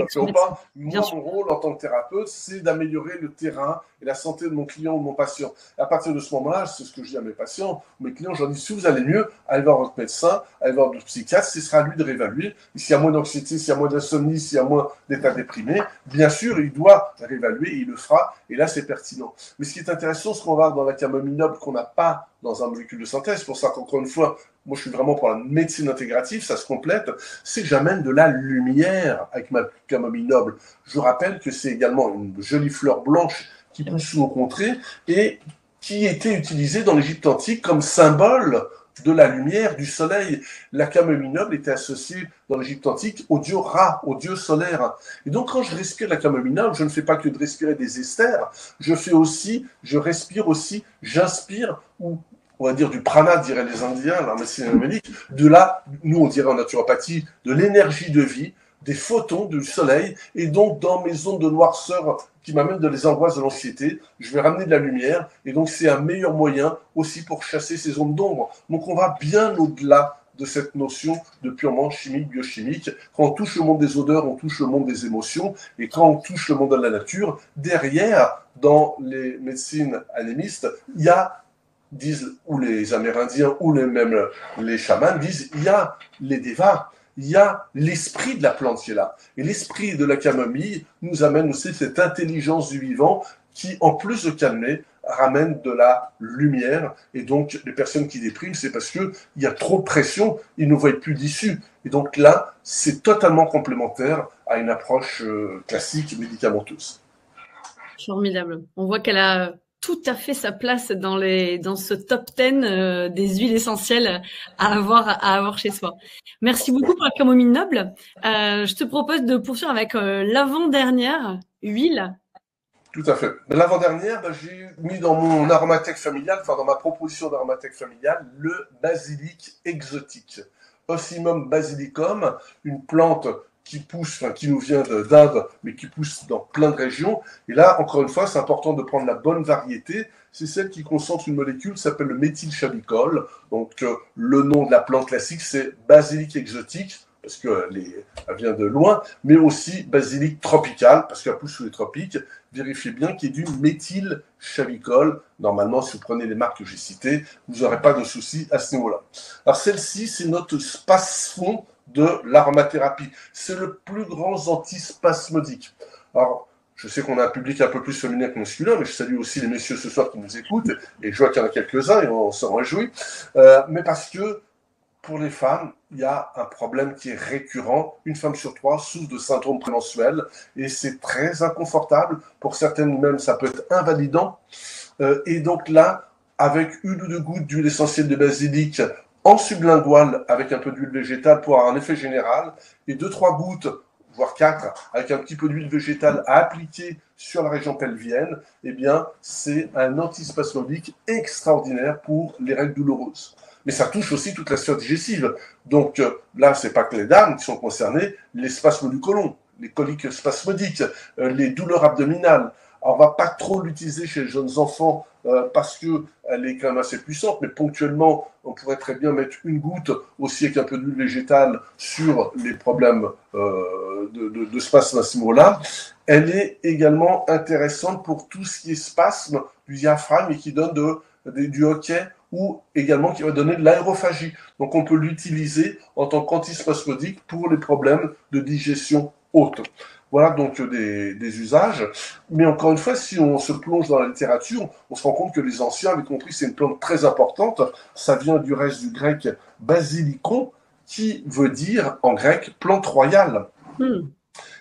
B: Moi, mon rôle en tant que thérapeute, c'est d'améliorer le terrain et la santé de mon client ou de mon patient. À partir de ce moment-là, c'est ce que je dis à mes patients, mes clients, je leur dis, si vous allez mieux, allez voir votre médecin, allez voir votre psychiatre, ce sera à lui de réévaluer. S'il y a moins d'anxiété, s'il y a moins d'insomnie, s'il y a moins d'état déprimé, bien sûr, il doit réévaluer et il le fera. Et là, c'est pertinent. Mais ce qui est intéressant, ce qu'on va dans la camomille noble qu'on n'a pas dans un molécule de synthèse, c'est pour ça qu'encore une fois, moi je suis vraiment pour la médecine intégrative, ça se complète, c'est que j'amène de la lumière avec ma camomille noble. Je rappelle que c'est également une jolie fleur blanche qui pousse sous nos contrées et qui était utilisée dans l'Égypte antique comme symbole de la lumière, du soleil. La camomille noble était associée dans l'Égypte antique au dieu Ra, au dieu solaire. Et donc quand je respire la camomille noble, je ne fais pas que de respirer des esters, je respire aussi, j'inspire, ou on va dire du prana, diraient les Indiens, la médecine ayurvédique, nous on dirait en naturopathie, de l'énergie de vie, des photons du soleil, et donc dans mes zones de noirceur qui m'amènent de les angoisses de l'anxiété, je vais ramener de la lumière, et donc c'est un meilleur moyen aussi pour chasser ces zones d'ombre. Donc on va bien au-delà de cette notion de purement chimique, biochimique. Quand on touche le monde des odeurs, on touche le monde des émotions, et quand on touche le monde de la nature, derrière, dans les médecines animistes, il y a disent, ou les Amérindiens, ou même les chamans disent, il y a les devas, il y a l'esprit de la plante qui est là. Et l'esprit de la camomille nous amène aussi cette intelligence du vivant qui, en plus de calmer, ramène de la lumière. Et donc, les personnes qui dépriment, c'est parce qu'il y a trop de pression, ils ne voient plus d'issue. Et donc là, c'est totalement complémentaire à une approche classique médicamenteuse.
A: Formidable. On voit qu'elle a tout à fait sa place dans ce top 10 des huiles essentielles à avoir chez soi. Merci beaucoup pour la camomille noble. Je te propose de poursuivre avec l'avant-dernière huile.
B: Tout à fait. L'avant-dernière, j'ai mis dans mon aromathèque familiale, enfin dans ma proposition d'aromathèque familiale, le basilic exotique. Ocimum basilicum, une plante qui pousse, qui nous vient d'Inde, mais qui pousse dans plein de régions. Et là, encore une fois, c'est important de prendre la bonne variété. C'est celle qui concentre une molécule qui s'appelle le méthylchabicol. Donc, le nom de la plante classique, c'est basilic exotique, parce qu'elle vient de loin, mais aussi basilic tropical, parce qu'elle pousse sous les tropiques. Vérifiez bien qu'il y ait du méthylchabicol. Normalement, si vous prenez les marques que j'ai citées, vous n'aurez pas de soucis à ce niveau-là. Alors, celle-ci, c'est notre spasfon de l'aromathérapie. C'est le plus grand antispasmodique. Alors, je sais qu'on a un public un peu plus féminin que masculin, mais je salue aussi les messieurs ce soir qui nous écoutent, et je vois qu'il y en a quelques-uns, et on s'en réjouit. Mais parce que, pour les femmes, il y a un problème qui est récurrent. Une femme sur 3 souffre de syndrome prémenstruel, et c'est très inconfortable. Pour certaines, même, ça peut être invalidant. Et donc là, avec une ou deux gouttes d'huile essentielle de basilic, en sublingual avec un peu d'huile végétale pour avoir un effet général, et 2-3 gouttes, voire 4, avec un petit peu d'huile végétale à appliquer sur la région pelvienne, eh bien, c'est un antispasmodique extraordinaire pour les règles douloureuses. Mais ça touche aussi toute la sphère digestive. Donc là, c'est pas que les dames qui sont concernées, les spasmes du côlon, les coliques spasmodiques, les douleurs abdominales. Alors, on va pas trop l'utiliser chez les jeunes enfants parce que elle est quand même assez puissante, mais ponctuellement, on pourrait très bien mettre une goutte aussi avec un peu d'huile végétale sur les problèmes de spasme à ce niveau-là. Elle est également intéressante pour tout ce qui est spasme du diaphragme et qui donne du hoquet ou également qui va donner de l'aérophagie. Donc on peut l'utiliser en tant qu'antispasmodique pour les problèmes de digestion haute. Voilà donc des usages. Mais encore une fois, si on se plonge dans la littérature, on se rend compte que les anciens avaient compris que c'est une plante très importante. Ça vient du reste du grec basilikon, qui veut dire en grec plante royale.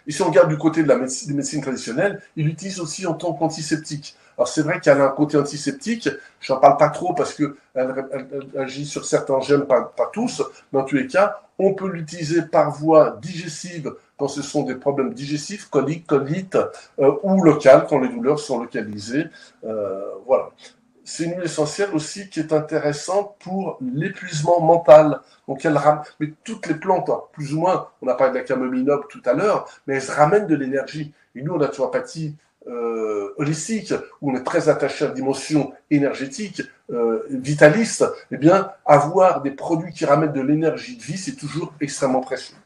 B: Et si on regarde du côté de la médecine, des médecines traditionnelles, il l'utilise aussi en tant qu'antiseptique. Alors c'est vrai qu'elle a un côté antiseptique, je n'en parle pas trop parce qu'elle agit sur certains gènes, pas tous, mais en tous les cas, on peut l'utiliser par voie digestive quand ce sont des problèmes digestifs, coliques, colites, ou locales, quand les douleurs sont localisées. Voilà. C'est une huile essentielle aussi qui est intéressante pour l'épuisement mental. Donc elle ramène, mais toutes les plantes, plus ou moins, on a parlé de la camomille noble tout à l'heure, mais elles ramènent de l'énergie. Et nous, en naturopathie holistique, où on est très attaché à la dimension énergétique, vitaliste, eh bien, avoir des produits qui ramènent de l'énergie de vie, c'est toujours extrêmement précieux.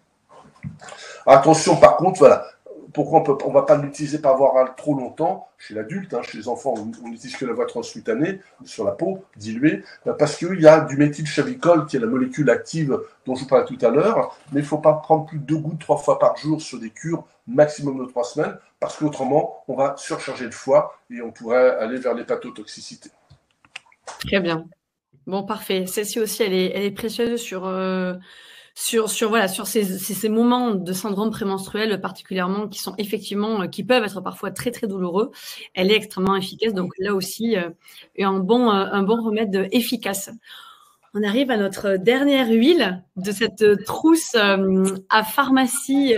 B: Attention, par contre, voilà, pourquoi on ne va pas l'utiliser par voie orale trop longtemps chez l'adulte, chez les enfants, on n'utilise que la voie transcutanée sur la peau, diluée, parce qu'il y a du méthylchavicol, qui est la molécule active dont je vous parlais tout à l'heure, mais il ne faut pas prendre plus de 2 gouttes 3 fois par jour sur des cures maximum de 3 semaines, parce qu'autrement, on va surcharger le foie et on pourrait aller vers l'hépatotoxicité.
A: Très bien. Bon, parfait. Celle-ci aussi, elle est précieuse sur ces moments de syndrome prémenstruel particulièrement qui sont effectivement, qui peuvent être parfois très, très douloureux. Elle est extrêmement efficace. Donc là aussi, un bon remède efficace. On arrive à notre dernière huile de cette trousse à pharmacie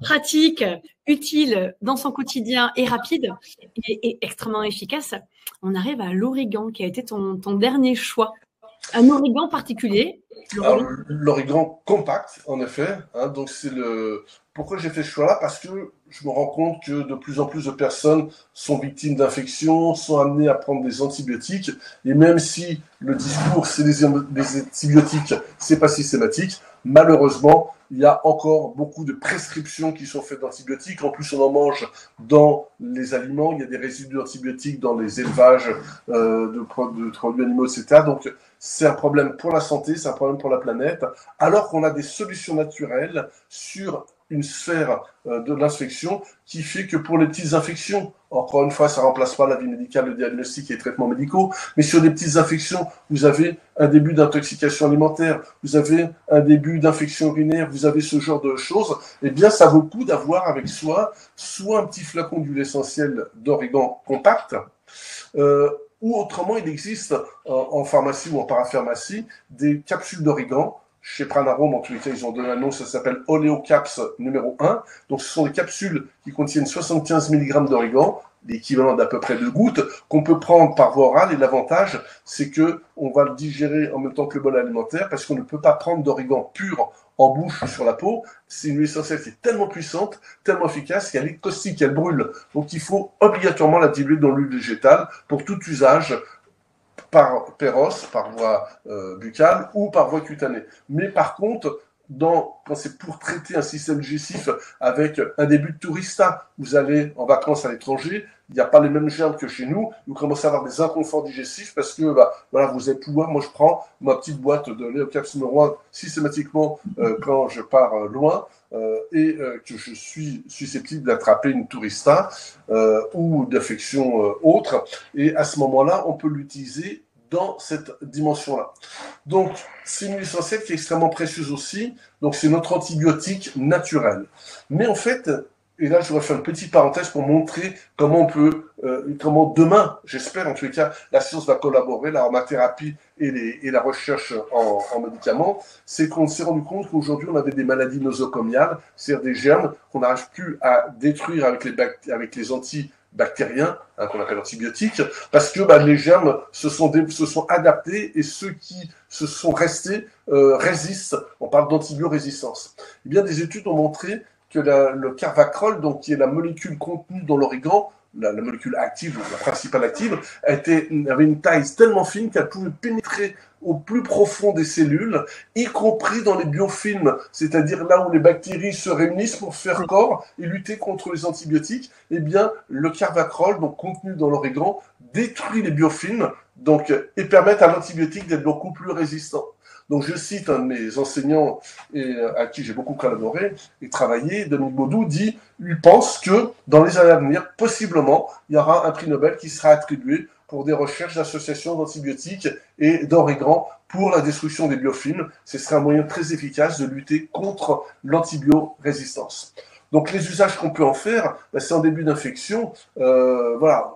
A: pratique, utile dans son quotidien et rapide et extrêmement efficace. On arrive à l'origan qui a été ton dernier choix. Un origan particulier.
B: L'origan compact, en effet. Donc c'est le. Pourquoi j'ai fait ce choix-là? Parce que je me rends compte que de plus en plus de personnes sont victimes d'infections, sont amenées à prendre des antibiotiques, et même si le discours c'est des antibiotiques, c'est pas systématique, malheureusement, il y a encore beaucoup de prescriptions qui sont faites d'antibiotiques. En plus, on en mange dans les aliments. Il y a des résidus d'antibiotiques dans les élevages de produits animaux, etc. Donc, c'est un problème pour la santé, c'est un problème pour la planète, alors qu'on a des solutions naturelles sur une sphère de l'infection qui fait que pour les petites infections, encore une fois, ça ne remplace pas l'avis médical, le diagnostic et les traitements médicaux, mais sur des petites infections, vous avez un début d'intoxication alimentaire, vous avez un début d'infection urinaire, vous avez ce genre de choses, eh bien, ça vaut le coup d'avoir avec soi soit un petit flacon d'huile essentielle d'origan compact, ou autrement, il existe en pharmacie ou en parapharmacie des capsules d'origan. Chez Pranarome, en tous les cas, ils ont donné un nom, ça s'appelle Oleocaps numéro 1. Donc, ce sont des capsules qui contiennent 75 mg d'origan, l'équivalent d'à peu près 2 gouttes, qu'on peut prendre par voie orale. Et l'avantage, c'est que on va le digérer en même temps que le bol alimentaire, parce qu'on ne peut pas prendre d'origan pur en bouche ou sur la peau. C'est une huile essentielle qui est tellement puissante, tellement efficace, qu'elle est caustique, elle brûle. Donc, il faut obligatoirement la diluer dans l'huile végétale pour tout usage, par péros, par voie buccale ou par voie cutanée. Mais par contre, quand c'est pour traiter un système digestif avec un début de tourista, vous allez en vacances à l'étranger, il n'y a pas les mêmes germes que chez nous, vous commencez à avoir des inconforts digestifs parce que voilà, vous allez pouvoir, moi je prends ma petite boîte de Oleocaps numéro 1 systématiquement quand je pars loin, et que je suis susceptible d'attraper une tourista ou d'affection autre. Et à ce moment-là, on peut l'utiliser dans cette dimension-là. Donc, c'est une huile essentielle qui est extrêmement précieuse aussi. Donc, c'est notre antibiotique naturel. Mais en fait, et là, je voudrais faire une petite parenthèse pour montrer comment on peut, comment demain, j'espère en tous les cas, la science va collaborer, l'aromathérapie et la recherche en médicaments. C'est qu'on s'est rendu compte qu'aujourd'hui, on avait des maladies nosocomiales, c'est-à-dire des germes qu'on n'arrive plus à détruire avec les antibactériens, qu'on appelle antibiotiques, parce que les germes se sont adaptés et ceux qui se sont restés résistent. On parle d'antibiorésistance. Eh bien, des études ont montré que le carvacrol, donc qui est la molécule contenue dans l'origan, la molécule active, la principale active, avait une taille tellement fine qu'elle pouvait pénétrer au plus profond des cellules, y compris dans les biofilms, c'est-à-dire là où les bactéries se réunissent pour faire corps et lutter contre les antibiotiques. Eh bien, le carvacrol, donc contenu dans l'origan, détruit les biofilms donc, et permet à l'antibiotique d'être beaucoup plus résistant. Donc, je cite un de mes enseignants à qui j'ai beaucoup collaboré et travaillé, Dominique Baudou, il pense que dans les années à venir, possiblement, il y aura un prix Nobel qui sera attribué pour des recherches d'associations d'antibiotiques et d'origan pour la destruction des biofilms. Ce serait un moyen très efficace de lutter contre l'antibiorésistance. Donc, les usages qu'on peut en faire, c'est en début d'infection, voilà.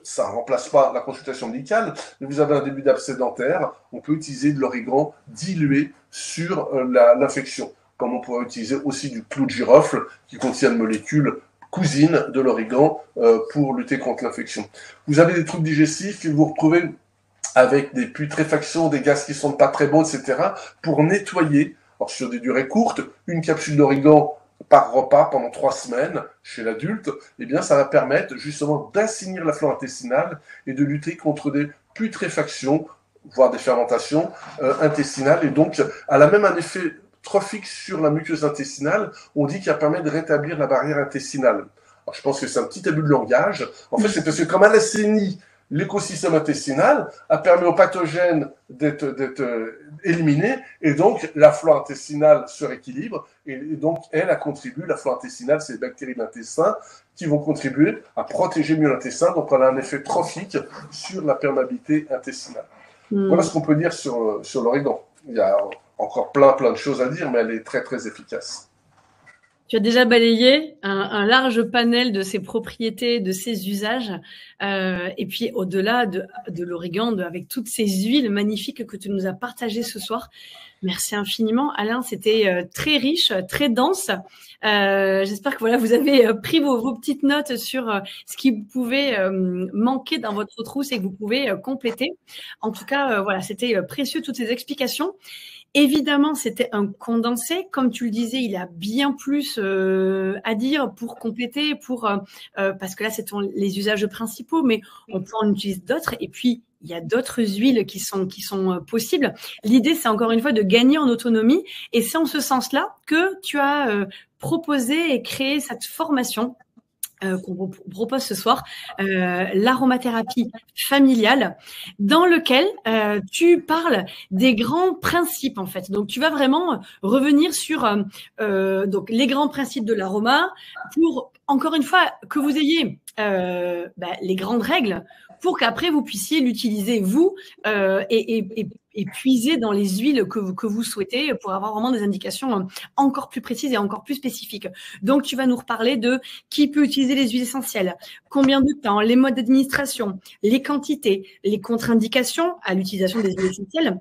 B: Ça ne remplace pas la consultation médicale, mais vous avez un début d'abcès dentaire, on peut utiliser de l'origan dilué sur l'infection, comme on pourrait utiliser aussi du clou de girofle qui contient une molécule cousine de l'origan pour lutter contre l'infection. Vous avez des troubles digestifs que vous retrouvez avec des putréfactions, des gaz qui ne sont pas très bons, etc. Pour nettoyer, alors sur des durées courtes, une capsule d'origan par repas pendant 3 semaines chez l'adulte, eh bien, ça va permettre justement d'assainir la flore intestinale et de lutter contre des putréfactions, voire des fermentations intestinales. Et donc, elle a même un effet trophique sur la muqueuse intestinale. On dit qu'elle permet de rétablir la barrière intestinale. Alors, je pense que c'est un petit abus de langage. En fait, c'est parce que comme elle assainit l'écosystème intestinal, a permis aux pathogènes d'être éliminés, et donc la flore intestinale se rééquilibre, et donc elle a contribué, la flore intestinale, c'est les bactéries de l'intestin qui vont contribuer à protéger mieux l'intestin, donc elle a un effet trophique sur la perméabilité intestinale. Voilà ce qu'on peut dire sur l'origan. Il y a encore plein de choses à dire, mais elle est très très efficace.
A: Tu as déjà balayé un large panel de ses propriétés, de ses usages, et puis au-delà de l'origan, avec toutes ces huiles magnifiques que tu nous as partagées ce soir. Merci infiniment, Alain. C'était très riche, très dense. J'espère que voilà, vous avez pris vos petites notes sur ce qui pouvait manquer dans votre trousse et que vous pouvez compléter. En tout cas, voilà, c'était précieux toutes ces explications. Évidemment, c'était un condensé. Comme tu le disais, il y a bien plus à dire pour compléter, parce que là, c'est les usages principaux, mais on peut en utiliser d'autres. Et puis, il y a d'autres huiles qui sont possibles. L'idée, c'est encore une fois de gagner en autonomie. Et c'est en ce sens-là que tu as proposé et créé cette formation qu'on vous propose ce soir, l'aromathérapie familiale, dans lequel tu parles des grands principes en fait. Donc tu vas vraiment revenir sur donc les grands principes de l'aroma pour encore une fois que vous ayez les grandes règles pour qu'après vous puissiez l'utiliser vous et puiser dans les huiles que vous souhaitez pour avoir vraiment des indications encore plus précises et encore plus spécifiques. Donc, tu vas nous reparler de qui peut utiliser les huiles essentielles, combien de temps, les modes d'administration, les quantités, les contre-indications à l'utilisation des huiles essentielles,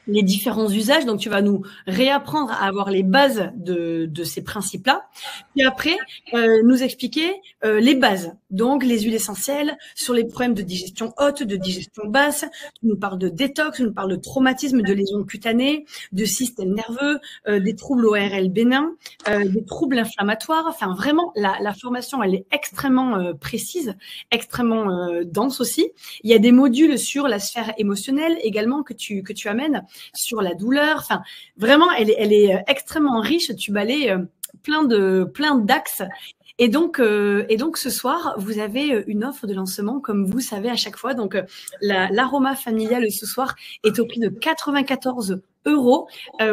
A: les différents usages. Donc, tu vas nous réapprendre à avoir les bases de ces principes-là. Puis après, nous expliquer les bases. Donc, les huiles essentielles sur les problèmes de digestion haute, de digestion basse. Tu nous parles de détox, tu nous parles de traumatisme, de lésions cutanées, de système nerveux, des troubles ORL bénins, des troubles inflammatoires. Enfin, vraiment, la formation, elle est extrêmement précise, extrêmement dense aussi. Il y a des modules sur la sphère émotionnelle également que tu amènes, sur la douleur. Enfin, vraiment, elle est extrêmement riche. Tu balayes plein d'axes. Et donc, ce soir, vous avez une offre de lancement, comme vous savez à chaque fois. Donc, l'aroma familial ce soir est au prix de 94 €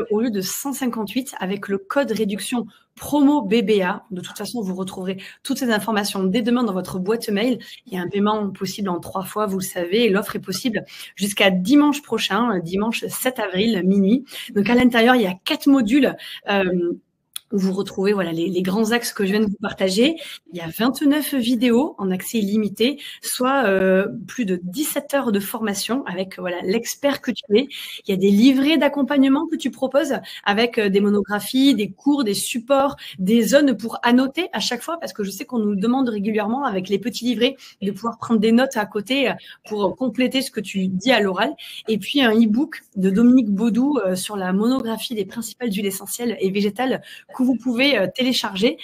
A: au lieu de 158 avec le code réduction promo BBA. De toute façon, vous retrouverez toutes ces informations dès demain dans votre boîte mail. Il y a un paiement possible en 3 fois, vous le savez, et l'offre est possible jusqu'à dimanche prochain, dimanche 7 avril, minuit. Donc, à l'intérieur, il y a 4 modules où vous retrouvez voilà les grands axes que je viens de vous partager. Il y a 29 vidéos en accès illimité, soit plus de 17 heures de formation avec voilà l'expert que tu es. Il y a des livrets d'accompagnement que tu proposes avec des monographies, des cours, des supports, des zones pour annoter à chaque fois, parce que je sais qu'on nous demande régulièrement avec les petits livrets de pouvoir prendre des notes à côté pour compléter ce que tu dis à l'oral. Et puis un e-book de Dominique Baudou sur la monographie des principales huiles essentielles et végétales que vous pouvez télécharger.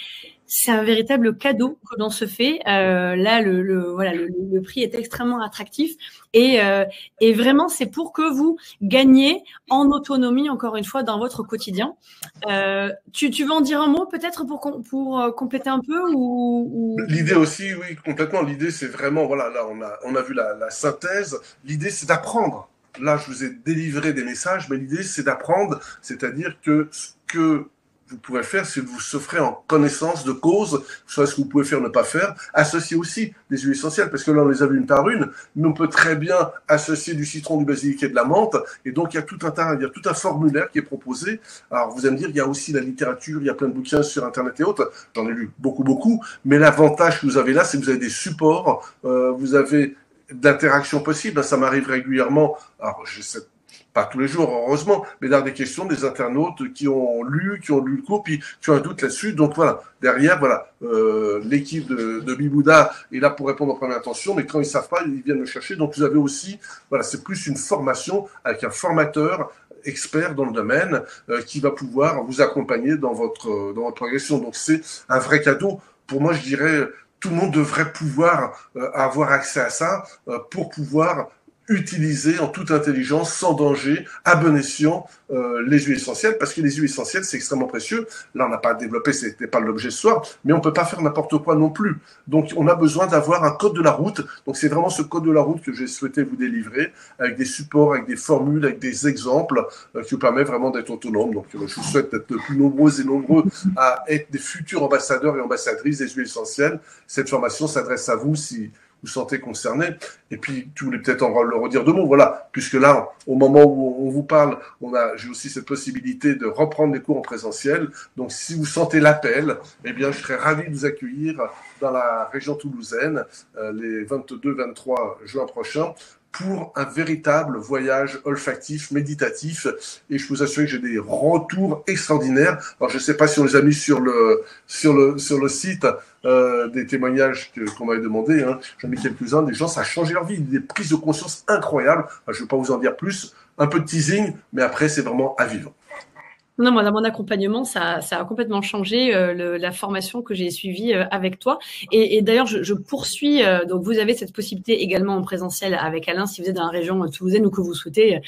A: C'est un véritable cadeau que l'on se fait. Là, le prix est extrêmement attractif et vraiment, c'est pour que vous gagniez en autonomie, encore une fois, dans votre quotidien. Tu veux en dire un mot peut-être pour compléter un peu ou...
B: L'idée aussi, oui, complètement. L'idée, c'est vraiment, voilà, là, on a vu la synthèse. L'idée, c'est d'apprendre. Là, je vous ai délivré des messages, mais l'idée, c'est d'apprendre. C'est-à-dire que ce que vous pouvez faire, c'est de vous s'offrir en connaissance de cause, soit ce que vous pouvez faire, ne pas faire, associer aussi des huiles essentielles, parce que là, on les a vues une par une, mais on peut très bien associer du citron, du basilic et de la menthe, et donc il y a tout un formulaire qui est proposé. Alors, vous allez me dire, il y a aussi la littérature, il y a plein de bouquins sur Internet et autres, j'en ai lu beaucoup, mais l'avantage que vous avez là, c'est que vous avez des supports, vous avez d'interaction possible, ça m'arrive régulièrement, alors je sais pas tous les jours, heureusement, mais dans des questions des internautes qui ont lu le cours, puis qui ont un doute là-dessus. Donc voilà, derrière, voilà, l'équipe de Bibouda est là pour répondre aux premières intentions, mais quand ils savent pas, ils viennent me chercher. Donc vous avez aussi, voilà, c'est plus une formation avec un formateur expert dans le domaine qui va pouvoir vous accompagner dans votre progression. Donc c'est un vrai cadeau. Pour moi, je dirais, tout le monde devrait pouvoir avoir accès à ça pour pouvoir utiliser en toute intelligence, sans danger, à bon escient, les huiles essentielles, parce que les huiles essentielles, c'est extrêmement précieux. Là, on n'a pas développé, c'était pas l'objet ce soir, mais on peut pas faire n'importe quoi non plus. Donc, on a besoin d'avoir un code de la route. Donc, c'est vraiment ce code de la route que j'ai souhaité vous délivrer, avec des supports, avec des formules, avec des exemples, qui vous permettent vraiment d'être autonome. Donc, je vous souhaite d'être de plus nombreuses et nombreux à être des futurs ambassadeurs et ambassadrices des huiles essentielles. Cette formation s'adresse à vous si vous sentez concerné. Et puis, tu voulais peut-être en le redire deux mots, voilà, puisque là, au moment où on vous parle, j'ai aussi cette possibilité de reprendre les cours en présentiel. Donc, si vous sentez l'appel, eh bien, je serais ravi de vous accueillir dans la région toulousaine les 22-23 juin prochains pour un véritable voyage olfactif, méditatif, et je peux vous assurer que j'ai des retours extraordinaires. Alors, je ne sais pas si on les a mis sur le site, des témoignages qu'on m'avait demandé, hein. J'en ai mis quelques-uns, des gens, ça a changé leur vie, des prises de conscience incroyables. Alors, je ne vais pas vous en dire plus, un peu de teasing, mais après, c'est vraiment à vivre.
A: Non, moi, dans mon accompagnement, ça a complètement changé la formation que j'ai suivie avec toi. Et d'ailleurs, je poursuis. Donc, vous avez cette possibilité également en présentiel avec Alain si vous êtes dans la région toulousaine ou que vous souhaitez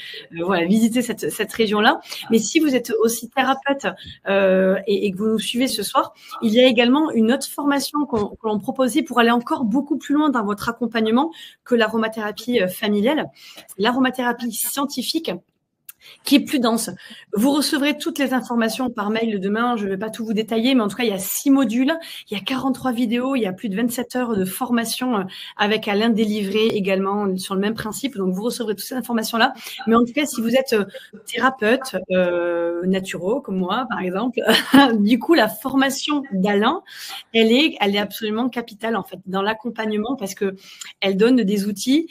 A: voilà, visiter cette région-là. Mais si vous êtes aussi thérapeute et que vous nous suivez ce soir, il y a également une autre formation qu'on proposait pour aller encore beaucoup plus loin dans votre accompagnement que l'aromathérapie familiale, l'aromathérapie scientifique, qui est plus dense. Vous recevrez toutes les informations par mail demain. Je ne vais pas tout vous détailler, mais en tout cas, il y a 6 modules, il y a 43 vidéos, il y a plus de 27 heures de formation avec Alain délivré également sur le même principe. Donc, vous recevrez toutes ces informations-là. Mais en tout cas, si vous êtes thérapeute, naturo, comme moi, par exemple, du coup, la formation d'Alain, elle est absolument capitale, en fait, dans l'accompagnement parce que elle donne des outils,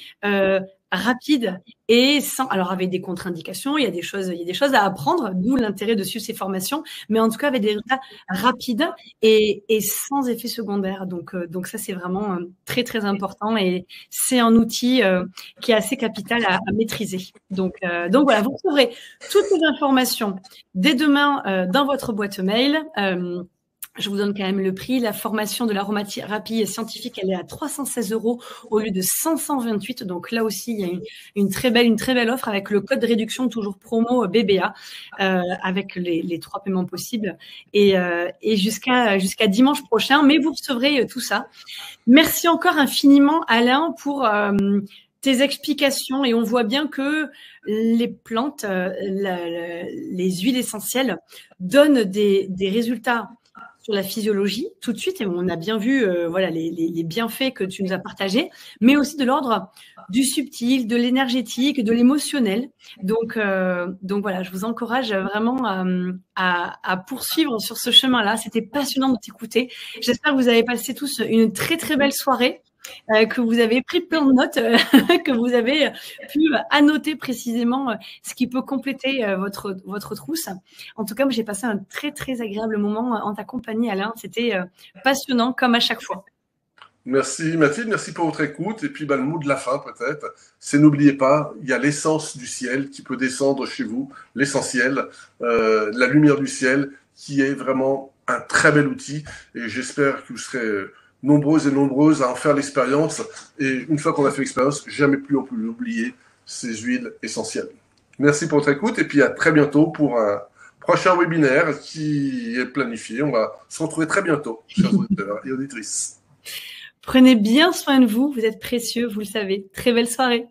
A: rapide et sans, alors avec des contre-indications, il y a des choses à apprendre, d'où l'intérêt de suivre ces formations, mais en tout cas avec des résultats rapides et sans effet secondaire. Donc ça c'est vraiment très très important et c'est un outil qui est assez capital à maîtriser. Donc voilà, vous trouverez toutes les informations dès demain dans votre boîte mail. Je vous donne quand même le prix. La formation de l'aromathérapie scientifique, elle est à 316 € au lieu de 528. Donc là aussi, il y a une très belle offre avec le code de réduction, toujours promo BBA, avec les 3 paiements possibles et jusqu'à dimanche prochain. Mais vous recevrez tout ça. Merci encore infiniment, Alain, pour tes explications et on voit bien que les plantes, les huiles essentielles donnent des résultats sur la physiologie tout de suite et on a bien vu voilà les bienfaits que tu nous as partagés, mais aussi de l'ordre du subtil, de l'énergétique, de l'émotionnel. Donc voilà, je vous encourage vraiment à poursuivre sur ce chemin-là. C'était passionnant de t'écouter. J'espère que vous avez passé tous une très très belle soirée. Que vous avez pris plein de notes, que vous avez pu annoter précisément ce qui peut compléter votre trousse. En tout cas, moi, j'ai passé un très, très agréable moment en ta compagnie, Alain. C'était passionnant, comme à chaque fois.
B: Merci Mathilde, merci pour votre écoute. Et puis le mot de la fin peut-être, c'est n'oubliez pas, il y a l'essence du ciel qui peut descendre chez vous, l'essentiel, la lumière du ciel qui est vraiment un très bel outil. Et j'espère que vous serez nombreuses et nombreuses à en faire l'expérience. Et une fois qu'on a fait l'expérience, jamais plus on peut l'oublier, ces huiles essentielles. Merci pour votre écoute et puis à très bientôt pour un prochain webinaire qui est planifié. On va se retrouver très bientôt, chers auditeurs et auditrices.
A: Prenez bien soin de vous. Vous êtes précieux, vous le savez. Très belle soirée.